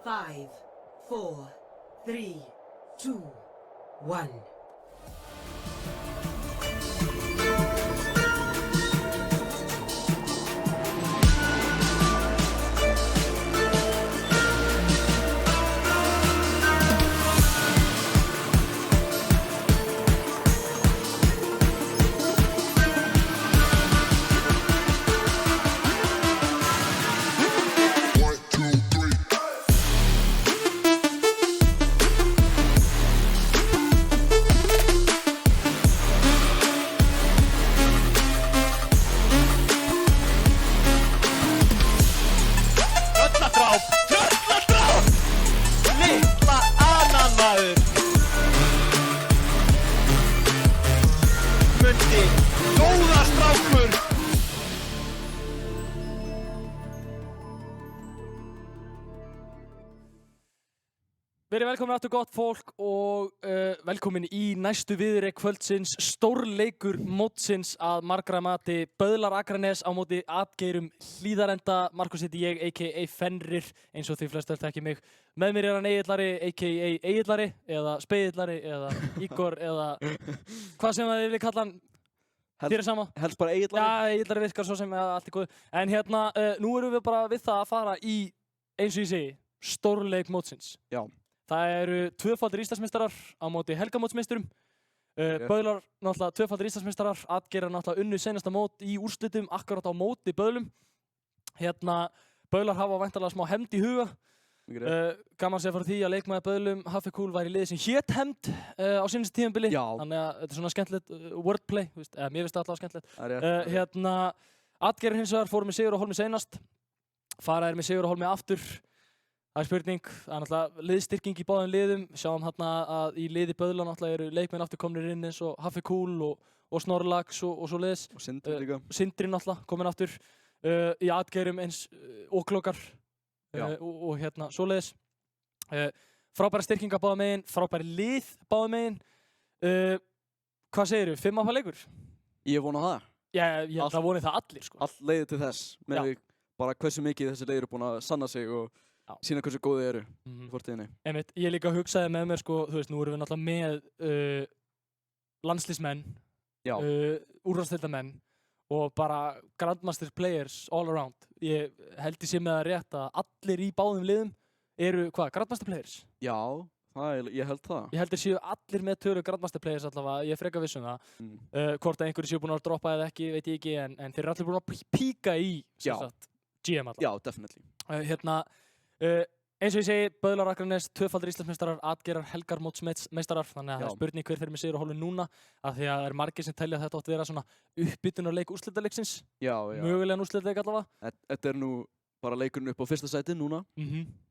5, 4, 3, 2, 1. Verið velkomin aftur gott fólk og velkomin í næstu viðureign kvöldsins, stórleikur mótsins að margra mati, Böðlar Akranes á móti Atgeirum Hlíðarenda. Markus heiti ég, a.k.a. Fenrir, eins og því flestir þekki mig. Með mér hann Egillari, a.k.a. Egillari, eða Spegillari, eða Ígor, eða hvað sem þið viljið kalla hann. Þér sama? Helst bara Egillari? Já, Egillari virkar svo sem allt góð. En hérna, nú erum við bara við það að fara í, eins og ég segi, stórleik mótsins. Já. Það eru tvöfaldir Íslandsmeistarar á móti helgamótsmeisturum. Böðlar náttúrulega tvöfaldir Íslandsmeistarar, Atgeirar náttúrulega unnu seinasta mót í úrslitum akkurat á móti Böðlum. Hérna, Böðlar hafa væntanlega smá hefnd í huga. Gaman sé fyrir því að leikmaður Böðlum, Hafekúl, var í liði sem hét hefnd á sínustu tímabili. Já. Þannig að þetta er svona skemmtilegt wordplay, eða mér finnst það alltaf skemmtilegt. Það er rétt. Hérna, Atgeirar hins vegar fóru með sigur á hólmi seinast. Faraðir með sigur á hólmi aftur. Það er spurning, það er náttúrulega liðstyrking í báðum liðum. Sjáum hérna að í liði Böðla náttúrulega eru leikmenn aftur komnir inn eins og Hafekúl og Snorlax og svo liðis. Og Sindri líka. Sindri náttúrulega komin aftur. Í Atgeirum eins Óklokar og hérna svo liðis. Frábæra styrkinga báðum megin, frábæri lið báðum megin. Hvað segirðu, 5 áfa leikur? Ég vona það. Ég held að voni það allir sko. Allt leiðir til þess, með bara hversu mikið þessi leiðir eru búin að sanna sig og sína hversu góðið eru í fortíðinni. Einmitt, ég líka hugsaði með mér sko, þú veist, nú erum við náttúrulega með landsliðsmenn, úrvalsdeildarmenn og bara grandmaster players all around. Ég held ég sé með það rétt að allir í báðum liðum eru, hvað, grandmaster players? Já, ég held það. Ég held þeir séu allir með tölu grandmaster players allavega, ég er freka viss um það. Hvort að einhverju séu búin að droppa eða ekki, veit ég ekki, en þeir eru allir búin að píka í GM allavega. Já, definitely. Hérna, eins og ég segi, Böðlar Akranes, tvöfaldir Íslandsmeistarar, Atgeirar helgarmótsmeistarar, þannig að það er spurning hver fyrir með sigur á hólfi núna, af því að það er margir sem telja að þetta átti að vera svona uppbytunarleik úrslitaleiksins. Já. Mögulegan úrslitaleik allavega. Þetta er nú bara leikurinn upp á fyrsta sæti núna.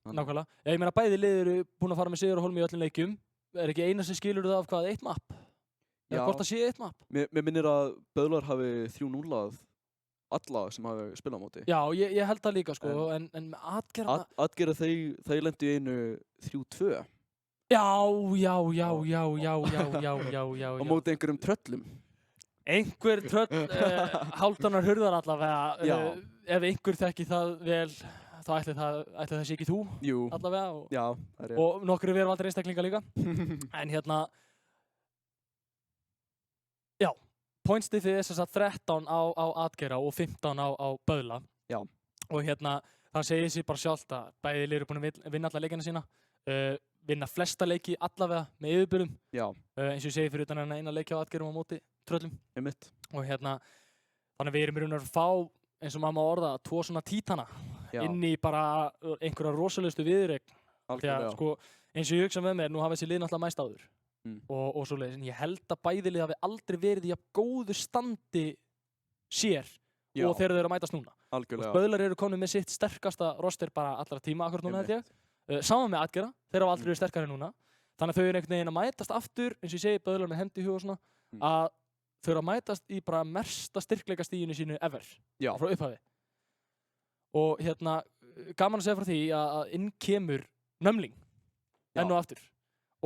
Nákvæmlega. Ég meina bæði lið eru búin að fara með sigur á hólfi í öllum leikjum. Er ekki eina sem skilur það af hvað, 1 mapp? Eða hvort það sé 1 mapp? Mér minnir að Böðlar hafi 3-0 alla sem hafi spilað á móti. Já, ég held það líka sko, en með Atgeira... Atgeira þeir lendu í einu 3-2. Já. Á móti einhverjum tröllum. Einhver tröll, Hálfdanar hurðar allavega. Ef einhver þekki það vel, þá ætli það sé ekki þú. Jú. Allavega. Já, það er rétt. Og nokkru verðvaldir einstaklinga líka. En hérna... Já. Pointstifið er þess að 13 á Atgeira og 15 á Böðla. Já. Og hérna, það segir sér bara sjálft að bæði lið eru búin að vinna alla leikina sína. Vinna flesta leiki allavega með yfirbyrðum. Já. Eins og ég segi fyrir utan eina leiki á Atgeirum á móti tröllum. Einmitt. Og hérna, þannig að við erum í raun og veru að fá, eins og maður má orða, 2 svona títana inn í bara einhverja rosalegustu viðureign. Algjörlega. Því að sko, eins og ég hugsa með mér, nú hafa þessi lið náttúrulega mæst áður. Og svoleiðis, en ég held að bæði lið hafi aldrei verið í góðu standi sér og þegar þeir eru að mætast núna. Algjörlega. Og Böðlar eru komin með sitt sterkasta roster bara allra tíma akkurat núna held ég. Saman með Atgeira, þeir hafa aldrei verið sterkari núna. Þannig að þau eru einhvern veginn að mætast aftur, eins og ég segi, Böðlar með hefnd í huga og svona, að þau eru að mætast í bara mesta styrkleikastiginu sínu ever. Já. Frá upphafi. Og hérna, gaman að segja frá því að inn kemur Nömling, enn og aftur.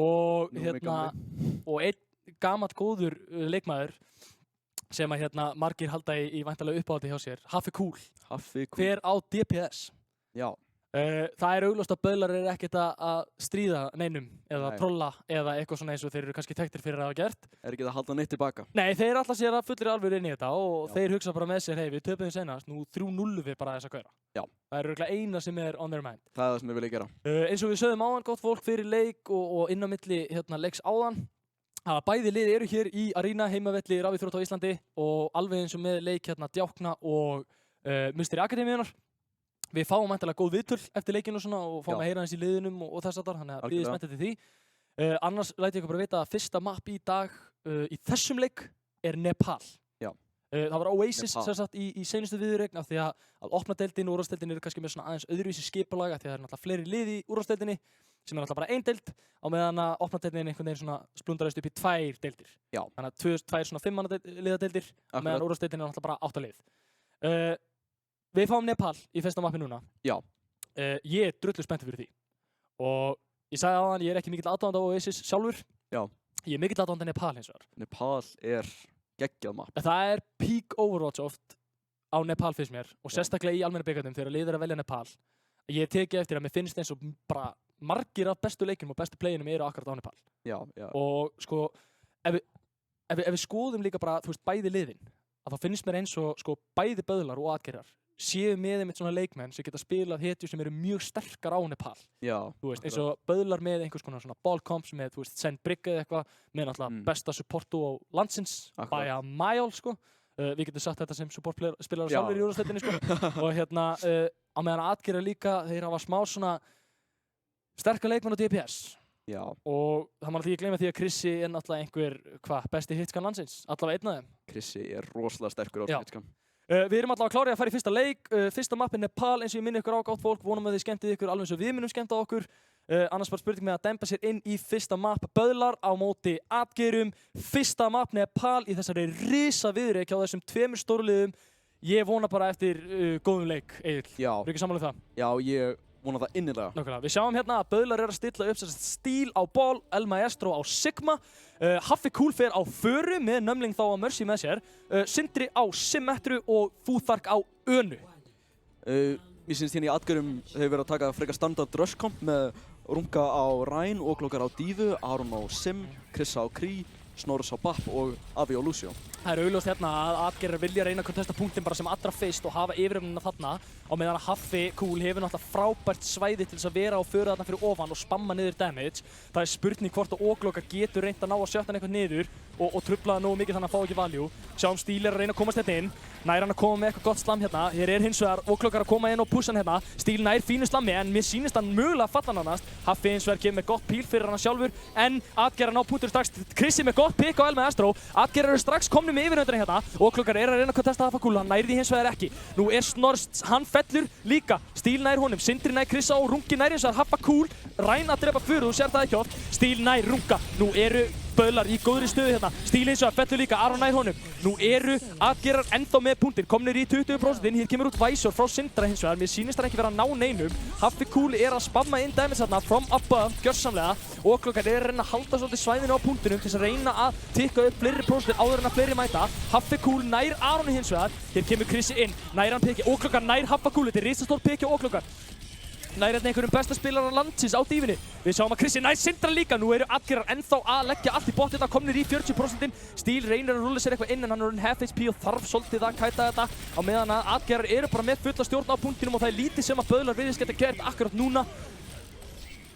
Og hérna, og einn gamall góður leikmaður sem að hérna margir halda í væntanlega uppáhaldi hjá sér, Hafekúl, fer á DPS. Já. Það augljóst að böðlar ekkert að stríða neinum eða trolla eða eitthvað svona eins og þeir eru kannski þekktir fyrir að hafa gert. Ekki að halda neitt tilbaka. Nei, þeir alltaf sér að fullir alveg inn í þetta og þeir hugsa bara með sér, hei, við töpum þið senast, nú 3-0 við bara þessa gauðra. Já. Það örugglega eina sem er on their mind. Það það sem við viljum gera. Eins og við sögðum áðan, gott fólk fyrir leik og inn á milli leiks áðan. Bæði lið eru hér í Arena heimavelli Rafíþrótta á Íslandi og alveg eins og með leik Djákna og Musteri Akademíunar. Við fáum mæntanlega góð viðtöl eftir leikinu og svona og fáum að heyra hans í liðunum og þess að þar, þannig að bíðið spenntið til því. Annars læti ég ykkur bara vita að fyrsta mapp í dag í þessum leik er Nepal. Já. Það var Oasis sem sagt í seinustu viðureign af því að opnadeildin og úrvalsdeildin eru kannski með svona aðeins öðruvísi skipulag af því að það eru náttúrulega fleiri lið í úrvalsdeildinni sem er náttúrulega bara ein deild á meðan að opnadeildin einhvern veginn svona splundaðist upp í 2 deildir. Já. Þannig að 2 svona 5 manna liðadeildir meðan úrvalsdeildin er náttúrulega bara 8 lið. Við fáum Nepal í fyrsta mappi núna. Já. Ég er drullu spenntur fyrir því. Og ég sagði áðan, ég er ekki mikill aðdáandi á Oasis sjálfur. Já. Ég er mikill aðdáandi Nepal hins vegar. Nepal er geggjað mapp. Það er peak Overwatch oft á Nepal finnst mér. Og sérstaklega í almenna bikarnum þegar lið að velja Nepal. Ég tekið eftir að mér finnst eins og bara margir af bestu leikjum og bestu playinum eru akkurat á Nepal. Já, já. Og sko, ef við skoðum líka bara, þú veist, bæði liðin, að þá finnst mér eins og sko bæði böðlar og atgerðar séu með einmitt svona leikmenn sem geta spilað hetjur sem eru mjög sterkar á Nepal. Já. Þú veist, eins og böðlar með einhvers konar svona ball comps með, þú veist, Send Brigga eða eitthvað, með náttúrulega besta supportu á landsins, by a mile, sko. Við getum sagt þetta sem supportspilarar sjálfur í úrvalsdeildinni, sko. Og á meðan atgerðar líka, þeir hafa smá svona sterkar leikmenn á DPS. Já. Og það má náttúrulega ekki gleyma því að Krissi er náttúrulega einhver, besti hitscan landsins, allavega einn af þeim. Krissi er rosalega sterkur á hitscan. Við erum allavega klárið að fara í fyrsta leik. Fyrsta mappin Nepal, eins og ég minni ykkur á gátt fólk, vonum að þið skemmtið ykkur alveg eins og við munum skemmta okkur. Annars bara spurning með að dempa sér inn í fyrsta mapp böðlar á móti atgerum. Fyrsta mapp Nepal í þessari risa viðureik hjá þessum 2 stórliðum. Ég vona bara eftir góðum leik, Egill. Já. Er ekki sammála það? Já, ég vona það innilega. Nákvæmlega. Við sjáum hérna að böðlar að stilla upp stíl á Ball, El Maestro á Sigma. Haffi Kúl fer á Föru með Nömling þá á Mercy með sér. Sindri á Symmetru og Fúþark á Önu. Mér syns hérna í atgerum hefur verið að taka frekar standard rushkomp með Runga á Rhine, Óklokar á Dífu, Aron á Sim, Krissa á Kree, Snorris á Bapp og Avi á Lucio. Það er augljóst hérna að atgerðar vilja reyna að kontesta punktin bara sem allra fyrst og hafa yfiröfnina þarna á meðan að Haffi Kúl hefur náttúrulega frábært svæði til þess að vera á Föru þarna fyrir ofan og spamma niður damage. Það er spurning hvort að Óklokar getur reynt að ná að sjötta hann eitthvað niður og trufla það nógu mikið þannig að fá ekki value. Sjáum Stíl er að reyna að komast hérna inn, nær hann að koma með eitthvað gott slam hérna. Hér er hins vegar Óklokar að koma inn og pusha hann hérna. Stíl nær fínu slammi en mér sýnist hann mögulega að falla nánast. Haffi hins vegar kemur með gott píl fyrir hann sjálfur en atgerðar ná punktur strax. Krissi með gott pick á El Maestro. Atgerðar eru strax komnir með yfirhöndina hérna. Óklokar er að reyna að kontesta Haffa Kúl, hann nær því hins vegar ekki. Nú er Snorrs, hann fellur líka. Stíl nær honum, Sindri nær Krissa og Rungi nær hins vegar Haffa Kúl. Ræn að drepa Föru, þú sér það ekki oft. Stíl nær Runga. Nú eru böðlar í góðri stöðu hérna. Stíl hins vegar fellur líka, Aron nær honum. Nú eru atgerðar ennþá með punktinn, komnir í 20%. Hér kemur út Væsor frá Sindra hins vegar. Mér sýnist hann ekki vera að ná neinum. Haffi Kúl er að spamma inn damage þarna from above, gjörsamlega. Óklokar er að reyna að halda svolítið svæðinu á punktinum til þess að reyna að tikka upp fleiri prósentir áður en að fleiri mæta. Haffi Kúl nær Aroni hins vegar. Hér kemur Krissi inn, nær hann peki. Óklokar nær Haffa Kúl, þetta er risastór peki á Óklokar. Nær hérna einhverjum besta spilarar landsins á dífinni. Við sjáum að Krissi nær Sindra líka. Nú eru atgerðar ennþá að leggja allt í botn hérna, komnir í 40%. Stíl reynir að rúlla sér eitthvað inn en hann er orðinn half HP og þarf svolítið að kæta þetta. Á meðan að atgerðar eru bara með fulla stjórn á punktinum og það er lítið sem að böðlar virðist geta gert akkurat núna.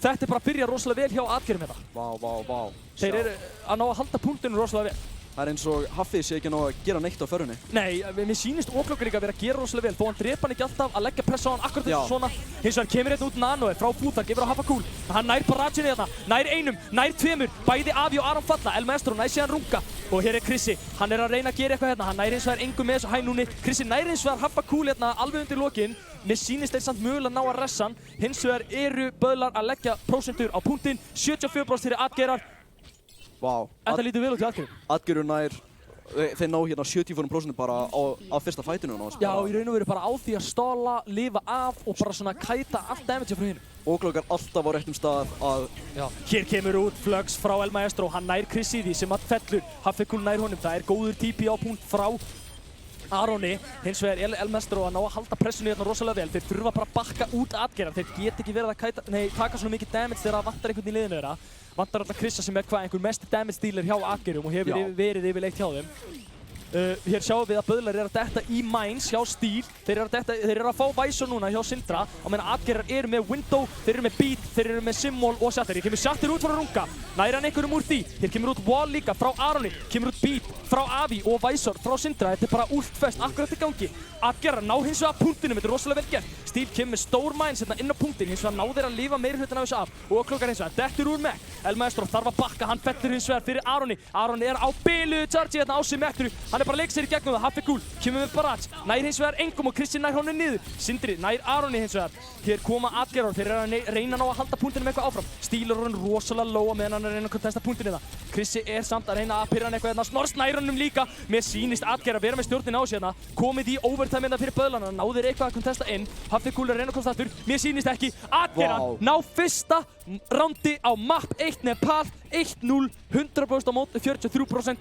Þetta er bara að byrja rosalega vel hjá atgerðum þetta. Vá. Þeir eru að ná að halda punktinu rosalega vel. Það er eins og Haffi sé ekki ná að gera neitt á Förunni. Nei, mér sýnist Óklokar líka að vera að gera rosalega vel þó hann drepa hann ekki alltaf að leggja pressa á hann akkurat þessu svona. Hins vegar kemur hérna út Nanoe frá Fúþark yfir á Haffa Kúl. Hann nær Paragini hérna, nær einum, nær tveimur, bæði Avi og Aron falla, El Maestro nær síðan Runga. Og hér er Krissi, hann er að reyna að gera eitthvað hérna, hann nær hins vegar engum með þessu hænúni. Krissi nær hins vegar Haffa Kúl hérna alveg undir lokinn. Mér sýnist þeir samt mögulega ná að ressa hann. Hins vegar eru böðlar að leggja prósentur á punktinn, 74% fyrir atgerðar. Vá. Þetta lítur vel út í atgerðum. Atgerður nær þeir ná hérna 74% bara á fyrsta fightinu náttúrulega. Já, í raun og veru bara á því að stóla, lifa af og bara svona kæta allt damage frá hinn. Óklokar alltaf á réttum stað að... Já. Hér kemur út Flux frá El Maestro, hann nær Krissi því sem að fellur. Haffi Kúl nær honum, það er góður TP á punkt frá Aroni, hins vegar Elmestro að ná að halda pressunni hérna rosalega vel. Þeir þurfa bara að bakka út atgeran. Þeir get ekki verið að taka svona mikið damage þegar það vantar einhvern í liðinu þeirra. Vantar alltaf Krissa sem einhver mesti damage dealer hjá atgerum og hefur verið yfirleitt hjá þeim. Hér sjáum við að Böðlar að detta í Mines hjá Steel. Þeir eru að fá Visor núna hjá Sindra. Á meðan atgerar eru með Window, þeir eru með Beat, þeir eru með Symbol og Shatter. Hér kemur Shatter út frá Runga. Næra hann einhverjum úr því. Hér kemur út Wall líka frá Aroni. Kemur út Beat frá Avi og Visor frá Sindra. Þetta bara ultfest akkurat í gangi. Atgerar ná hins vegar punktinum, þetta er rosalega vel gert. Steel kemur með stór Mines hérna inn á punktin. Hins vegar ná þeir að lifa meiri hlutan af þessu af. Og klokkar hins vegar dettur úr Mek. Elmaestro þarf að bakka, hann fellur hins vegar fyrir Aroni. Aroni á biluðu charge hérna á Symmetru. Hann bara leik sér í gegnum það. Haffi kemur með Barrage, nær hins vegar engum og Krissi nær honum niður. Sindri nær Aroni hins vegar. Hér koma atgerar, þeir eru að reyna að halda punktinum eitthvað áfram. Steel er hann rosalega low meðan hann er að reyna að kontesta punktinum það. Krissi samt að reyna að pyrra hann eitthvað hérna. Snorrs nær honum líka. Mér sýnist atgerar vera með stjórnin á sig hérna. Komið í overtime hérna fyrir Böðlana, náðir eitthvað að kontesta inn. Haffi er að reyna að komast aftur. Mér sýnist ekki. Atgerar ná fyrsta rándi á map 1 Nepal 1-0, 100% á móti 43%.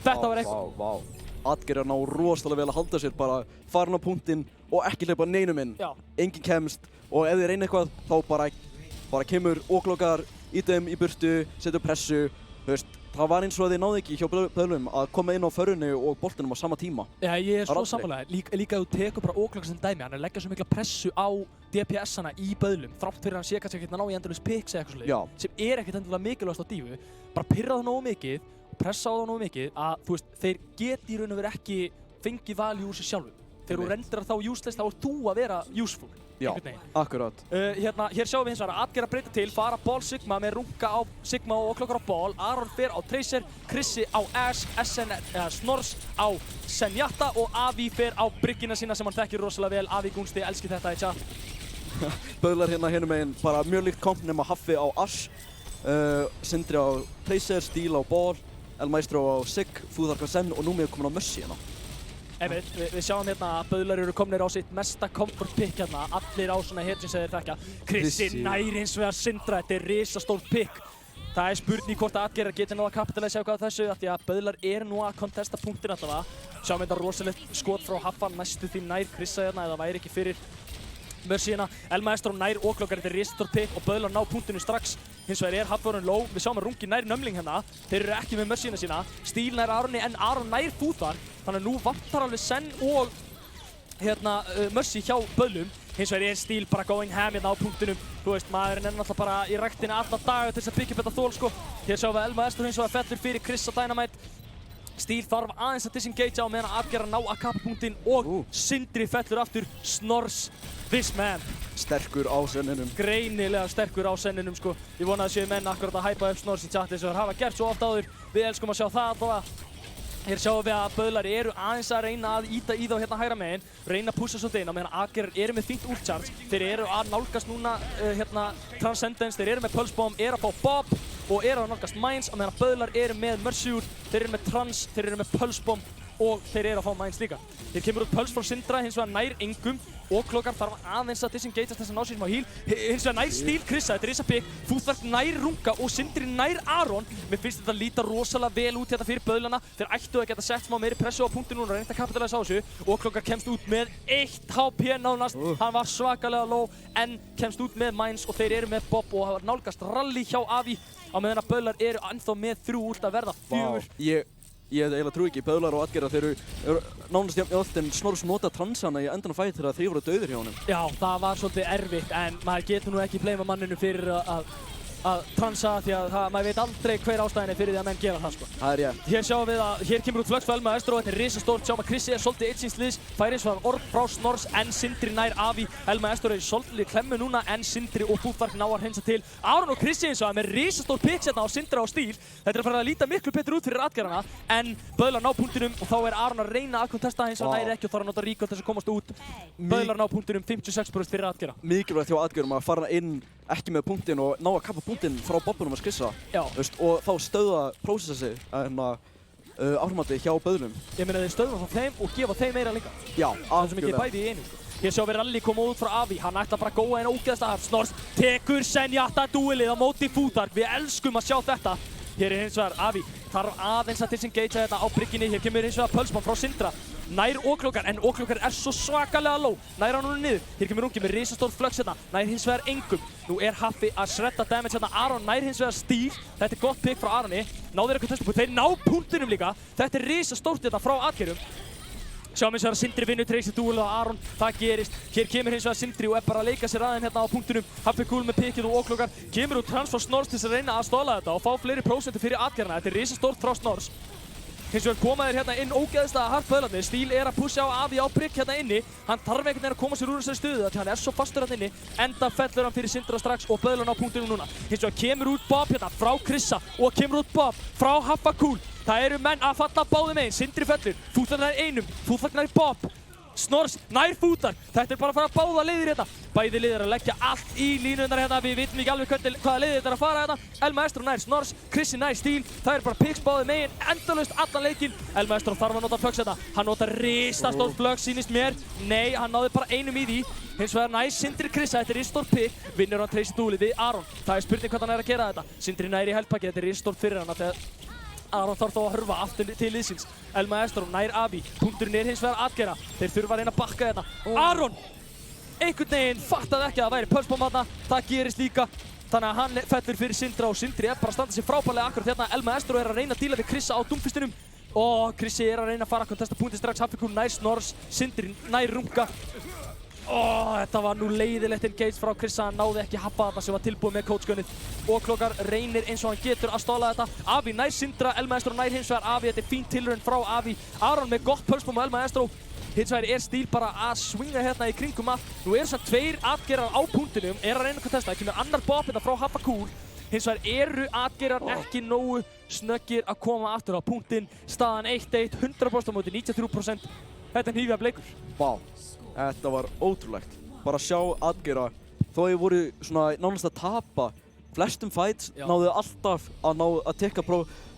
Þetta var eitthvað. Atgerar ná rosalega vel að halda sér, bara farin á punktinn og ekki hleypa neinum inn. Enginn kemst og ef þeir reyna eitthvað þá bara kemur oklokkar í þeim í burtu, setur pressu. Það var eins og að þeir náðu ekki hjá Böðlum að koma inn á förunni og boltinum á sama tíma. Já, ég er svo sammála. Líka þú tekur bara oklokkar sem dæmi, hann leggja svo mikla pressu á DPS-ana í Böðlum, þrátt fyrir hann sé kannski ekkert að ná í endalaus picks eða eitthvað svoleiðis, sem er ekkert endilega mikilvægast á dífu. Bara pirra það nógu mikið, pressa á það nógu mikið að þú veist, þeir geti í raun og veru ekki fengið value úr sér sjálfum. Þegar þú rendirar þá useless, þá ert þú að vera useful. Já, akkurát. Hér sjáum við hins vegar að atgerar breyta til, fara Ball Sigma með Runga á Sigma og oklokkar á Ball. Aron fer á Tracer, Krissi á Ash, Snorrs á Zenyatta og Avi fer á bryggina sína sem hann þekkir rosalega vel. Avi Gunsti, elski þetta í chat. Böðlar hérna megin, bara mjög líkt komp nema Haffi á Ash, Sindri á Tracer, Steel á Ball, Elmaestro á Sig, Fúðark á Zen og nú með komin á Mössi hérna. Við sjáum hérna að Böðlar eru komnir á sitt mesta comfort pick hérna, allir á svona hedging sem þeir þekkja. Krissi nær hins vegar Sindra, þetta er risastórt pick. Það er spurning hvort að atgerar geti náða að kapitalæsa eitthvað af þessu af því að Böðlar eru nú að kontesta punktin allavega. Sjáum þetta rosalegt skot frá Haffa næstu því nær Krissa hérna eða væri ekki fyrir Mössi hérna. Elmaestro nær oklokkar, þetta er risastórt pick og Böðlar ná punktinu strax. Hins vegar er Haffi orðinn low, við sjáum að Rungi nær Nömling hérna. Þeir eru ekki með Mössina sína. Steel nær Aroni en Aron nær Fúðar. Þannig að nú vantar alveg Sen og Mössi hjá Böðlum. Hins vegar er Steel bara going ham hérna á punktinum. Þú veist, maðurinn er náttúrulega bara í ræktinni alla daga til þess að byggja upp þetta þól sko. Hér sjáum við Elmaestro hins vegar fellur fyrir Chris á Dynamite. Steel þarf aðeins að disengage á meðan að atgerar ná að kappa punktinn og Sindri fellur aftur. Snorrs, this man. Sterkur á senninum. Greinilega sterkur á senninum sko. Ég vona að séu menn akkurat að hæpa upp Snorrs í chati sem þeir hafa gert svo oft áður. Við elskum að sjá það allavega. Hér sjáum við að Böðlar eru aðeins að reyna að ýta í þá hérna hægra megin, reyna að pússa svolítið inn á meðan atgerar eru með fínt úrcharge. Þeir eru að nálgast núna Transcendence, þeir eru með Pulse Bomb, eru að fá Bob og eru að nálgast Mines á meðan Böðlar eru með Mercy úr, þeir eru með Trans, þeir eru með Pulse Bomb og þeir eru að fá Mines líka. Hér kemur út Pulse frá Sindra, hins vegar nær engum og klokkar þarf aðeins að disengage þess að ná sér smá heal. Hins vegar nær Steel Krissa, þetta er risapikk, Fúðark nær Runga og Sindri nær Aron. Mér finnst þetta líta rosalega vel út hérna fyrir Böðlana. Þeir ættu að geta sett smá meiri pressu á punktin núna og reynda að kapitalæsa á þessu og klokkar kemst út með 1 HP nánast. Hann var svakalega low en kemst út með Mines og þeir eru með Bob og hafa nálgast rally hjá Avi á meðan að Böðlar eru ennþá með 3 úr að verða 4. Ég eiginlega trúi ekki, Böðlar og atgerar þeir eru nánast jafn öll en Snorrs nota transana í endan á fæti þegar þeir voru dauðir hjá honum. Já, það var svolítið erfitt en maður getur nú ekki blame manninu fyrir að transa því að maður veit aldrei hver ástæðin er fyrir því að menn gera það sko. Það er rétt. Hér sjáum við að hér kemur út flex frá Elmaestro, þetta er risastórt, sjáum að Krissi er svolítið eitt síns liðs, fær eins og orð frá Snorrs en Sindri nær Avi. Elmaestro er svolítið klemmu núna en Sindri og Fúðark ná að hreinsa til. Aron og Krissi eins og með risastór picks hérna á Sindra og Steel. Þetta er að fara að líta miklu betur út fyrir atgerana en Böðlar ná punktinum og þá er Aron að reyna að kontesta hins og næri ekki og þarf að nota recall til þess að komast út. Böðlar ná punktinum 56% fyrir atgera. Mikilvægt hjá atgerum að fara inn ekki með punktinn og ná að kappa punktinn frá bobbunum að Krissa. Og þá stöðva prósessi áhrifmati hjá Böðlum. Ég meina þeir stöðva frá þeim og gefa þeim meira líka. Já, það sem ekki er bæði í einu. Hér sjáum við rally koma út frá Avi, hann ætla bara að góða en ógeðslega hart. Snorrs tekur Zenyatta duelið á móti Fúðark, við elskum að sjá þetta. Hér er hins vegar Avi þarf aðeins að disengagea þetta á brygginni. Hér kemur hins vegar pulsbomb frá Sindra. Nær Oklokar, en Oklokar er svo svakalega low. Nær hann núna niður. Hér kemur Rungi með risastór flux hérna. Nær hins vegar engum. Nú er Haffi að shredda damage hérna. Aron nær hins vegar stíl. Þetta er gott pick frá Aroni. Náður eitthvað testupúnt. Þeir ná punktinum líka. Þetta er risastórt hérna frá Adgerum. Sjáum hins vegar að Sindri vinnur Tracy Duel og Aron, það gerist. Hér kemur hins vegar Sindri og er bara að leika sér aðeins hérna á punktunum. Haffi Cool með pickið og Oklokar. Kemur úr transfer Snorrs til þess að reyna að stóla þetta og fá fleiri prósentur fyrir Adgerana. Þetta er risastórt frá Snorrs. Hins vegar koma þeir hérna inn ógeðslega hart böðlarnir. Stíl er að pusha á Avi á brygg hérna inni. Hann þarf einhvern veginn að koma sér úr þessari stöðu því hann er svo fastur hérna inni. Enda fellur hann fyrir Sindra strax og böðlarna á punktunum núna. Hins vegar kemur út Bob hérna frá Krissa og kemur út Bob frá Haffa Cool. Það eru menn að falla báðum megin. Sindri fellur, Fúþar nær einum, Fúþar nær Bob. Snorrs nær Fúþar. Þetta er bara að fara báða leiðir hérna. Bæði leiðir að leggja allt í línunar hérna. Við vitum ekki alveg hvaða leiðir þetta er að fara hérna. El Maestro nær Snorrs, Krissi nær Stíl. Það er bara picks báðum megin, endalaust allan leikinn. El Maestro þarf að nota flux hérna. Hann notar risastór flux, sýnist mér. Nei, hann náði bara einum í því. Hins vegar nær Sindri Krissa, þetta er risastór pick. Vinnur hann Tracy Duelið við Aron. Það er spurning hvað hann er að gera þetta. Sindri nær í heldpakki, þetta er risastórt fyrir hann þegar Aron þarf þá að hörfa aftur til liðsins. El Maestro nær Avi. Punkturinn er hins vegar Adgera. Þeir þurfa að reyna að bakka þetta. Aron! Einhvern veginn fattaði ekki að það væri pulsbomb þarna. Það gerist líka. Þannig að hann fellur fyrir Sindra og Sindri er bara að standa sig frábærlega akkurat hérna. El Maestro er að reyna að díla við Krissa á Doomfistinum. Og Krissi er að reyna að fara að kontesta punkti strax. Haffi Cool nær Snorrs. Sindri nær Runga. Þetta var nú leiðilegt engage frá Krissa, hann náði ekki haffa þarna sem var tilbúið með coachgunnið. Oklokar reynir eins og hann getur að stóla þetta. Avi nær Sindra, El Maestro nær hins vegar Avi, þetta er fín tilraun frá Avi. Aron með gott pulsbomb á El Maestro. Hins vegar er Stíl bara að swinga hérna í kringum allt. Nú eru svona tveir Adgerar á punktinum, er að reyna að testa. Það kemur annar Bob hérna frá Haffa Cool. Hins vegar eru Adgerar ekki nógu snöggir að koma aftur á punktinn. Staðan 1-1, 100% á móti 93%. Þetta er hnífjafn leikur. Vá. Þetta var ótrúlegt. Bara að sjá Adgera, þó að ég voru svona nánast að tapa flestum fights, náðu alltaf að tekka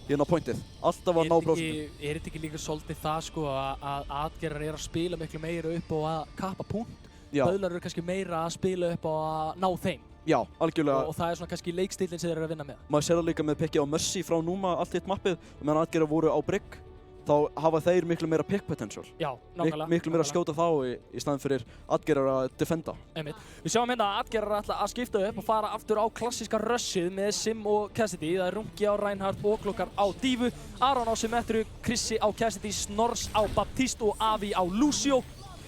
hérna pointið. Alltaf að ná prósentum. Er þetta ekki líka svolítið það sko að Adgerar er að spila miklu meira upp á að kappa punkt? Böðlar eru kannski meira að spila upp á að ná þeim. Já, algjörlega. Og það er svona kannski leikstílinn sem þeir eru að vinna með. Maður sér það líka með pickið á Mercy frá Numa allt hitt mappið, og meðan Adgera voru á brygg. Þá hafa þeir miklu meira pick potential. Já, nákvæmlega. Miklu meira að skjóta þá í staðinn fyrir Adgerar að defenda. Einmitt. Við sjáum hérna að Adgerar ætla að skipta upp og fara aftur á klassíska rushið með Sim og Cassidy. Það er Rungi á Reinhardt, Oklokar á Dífu, Aron á Symmetru, Krissi á Cassidy, Snorrs á Baptiste og Avi á Lucio.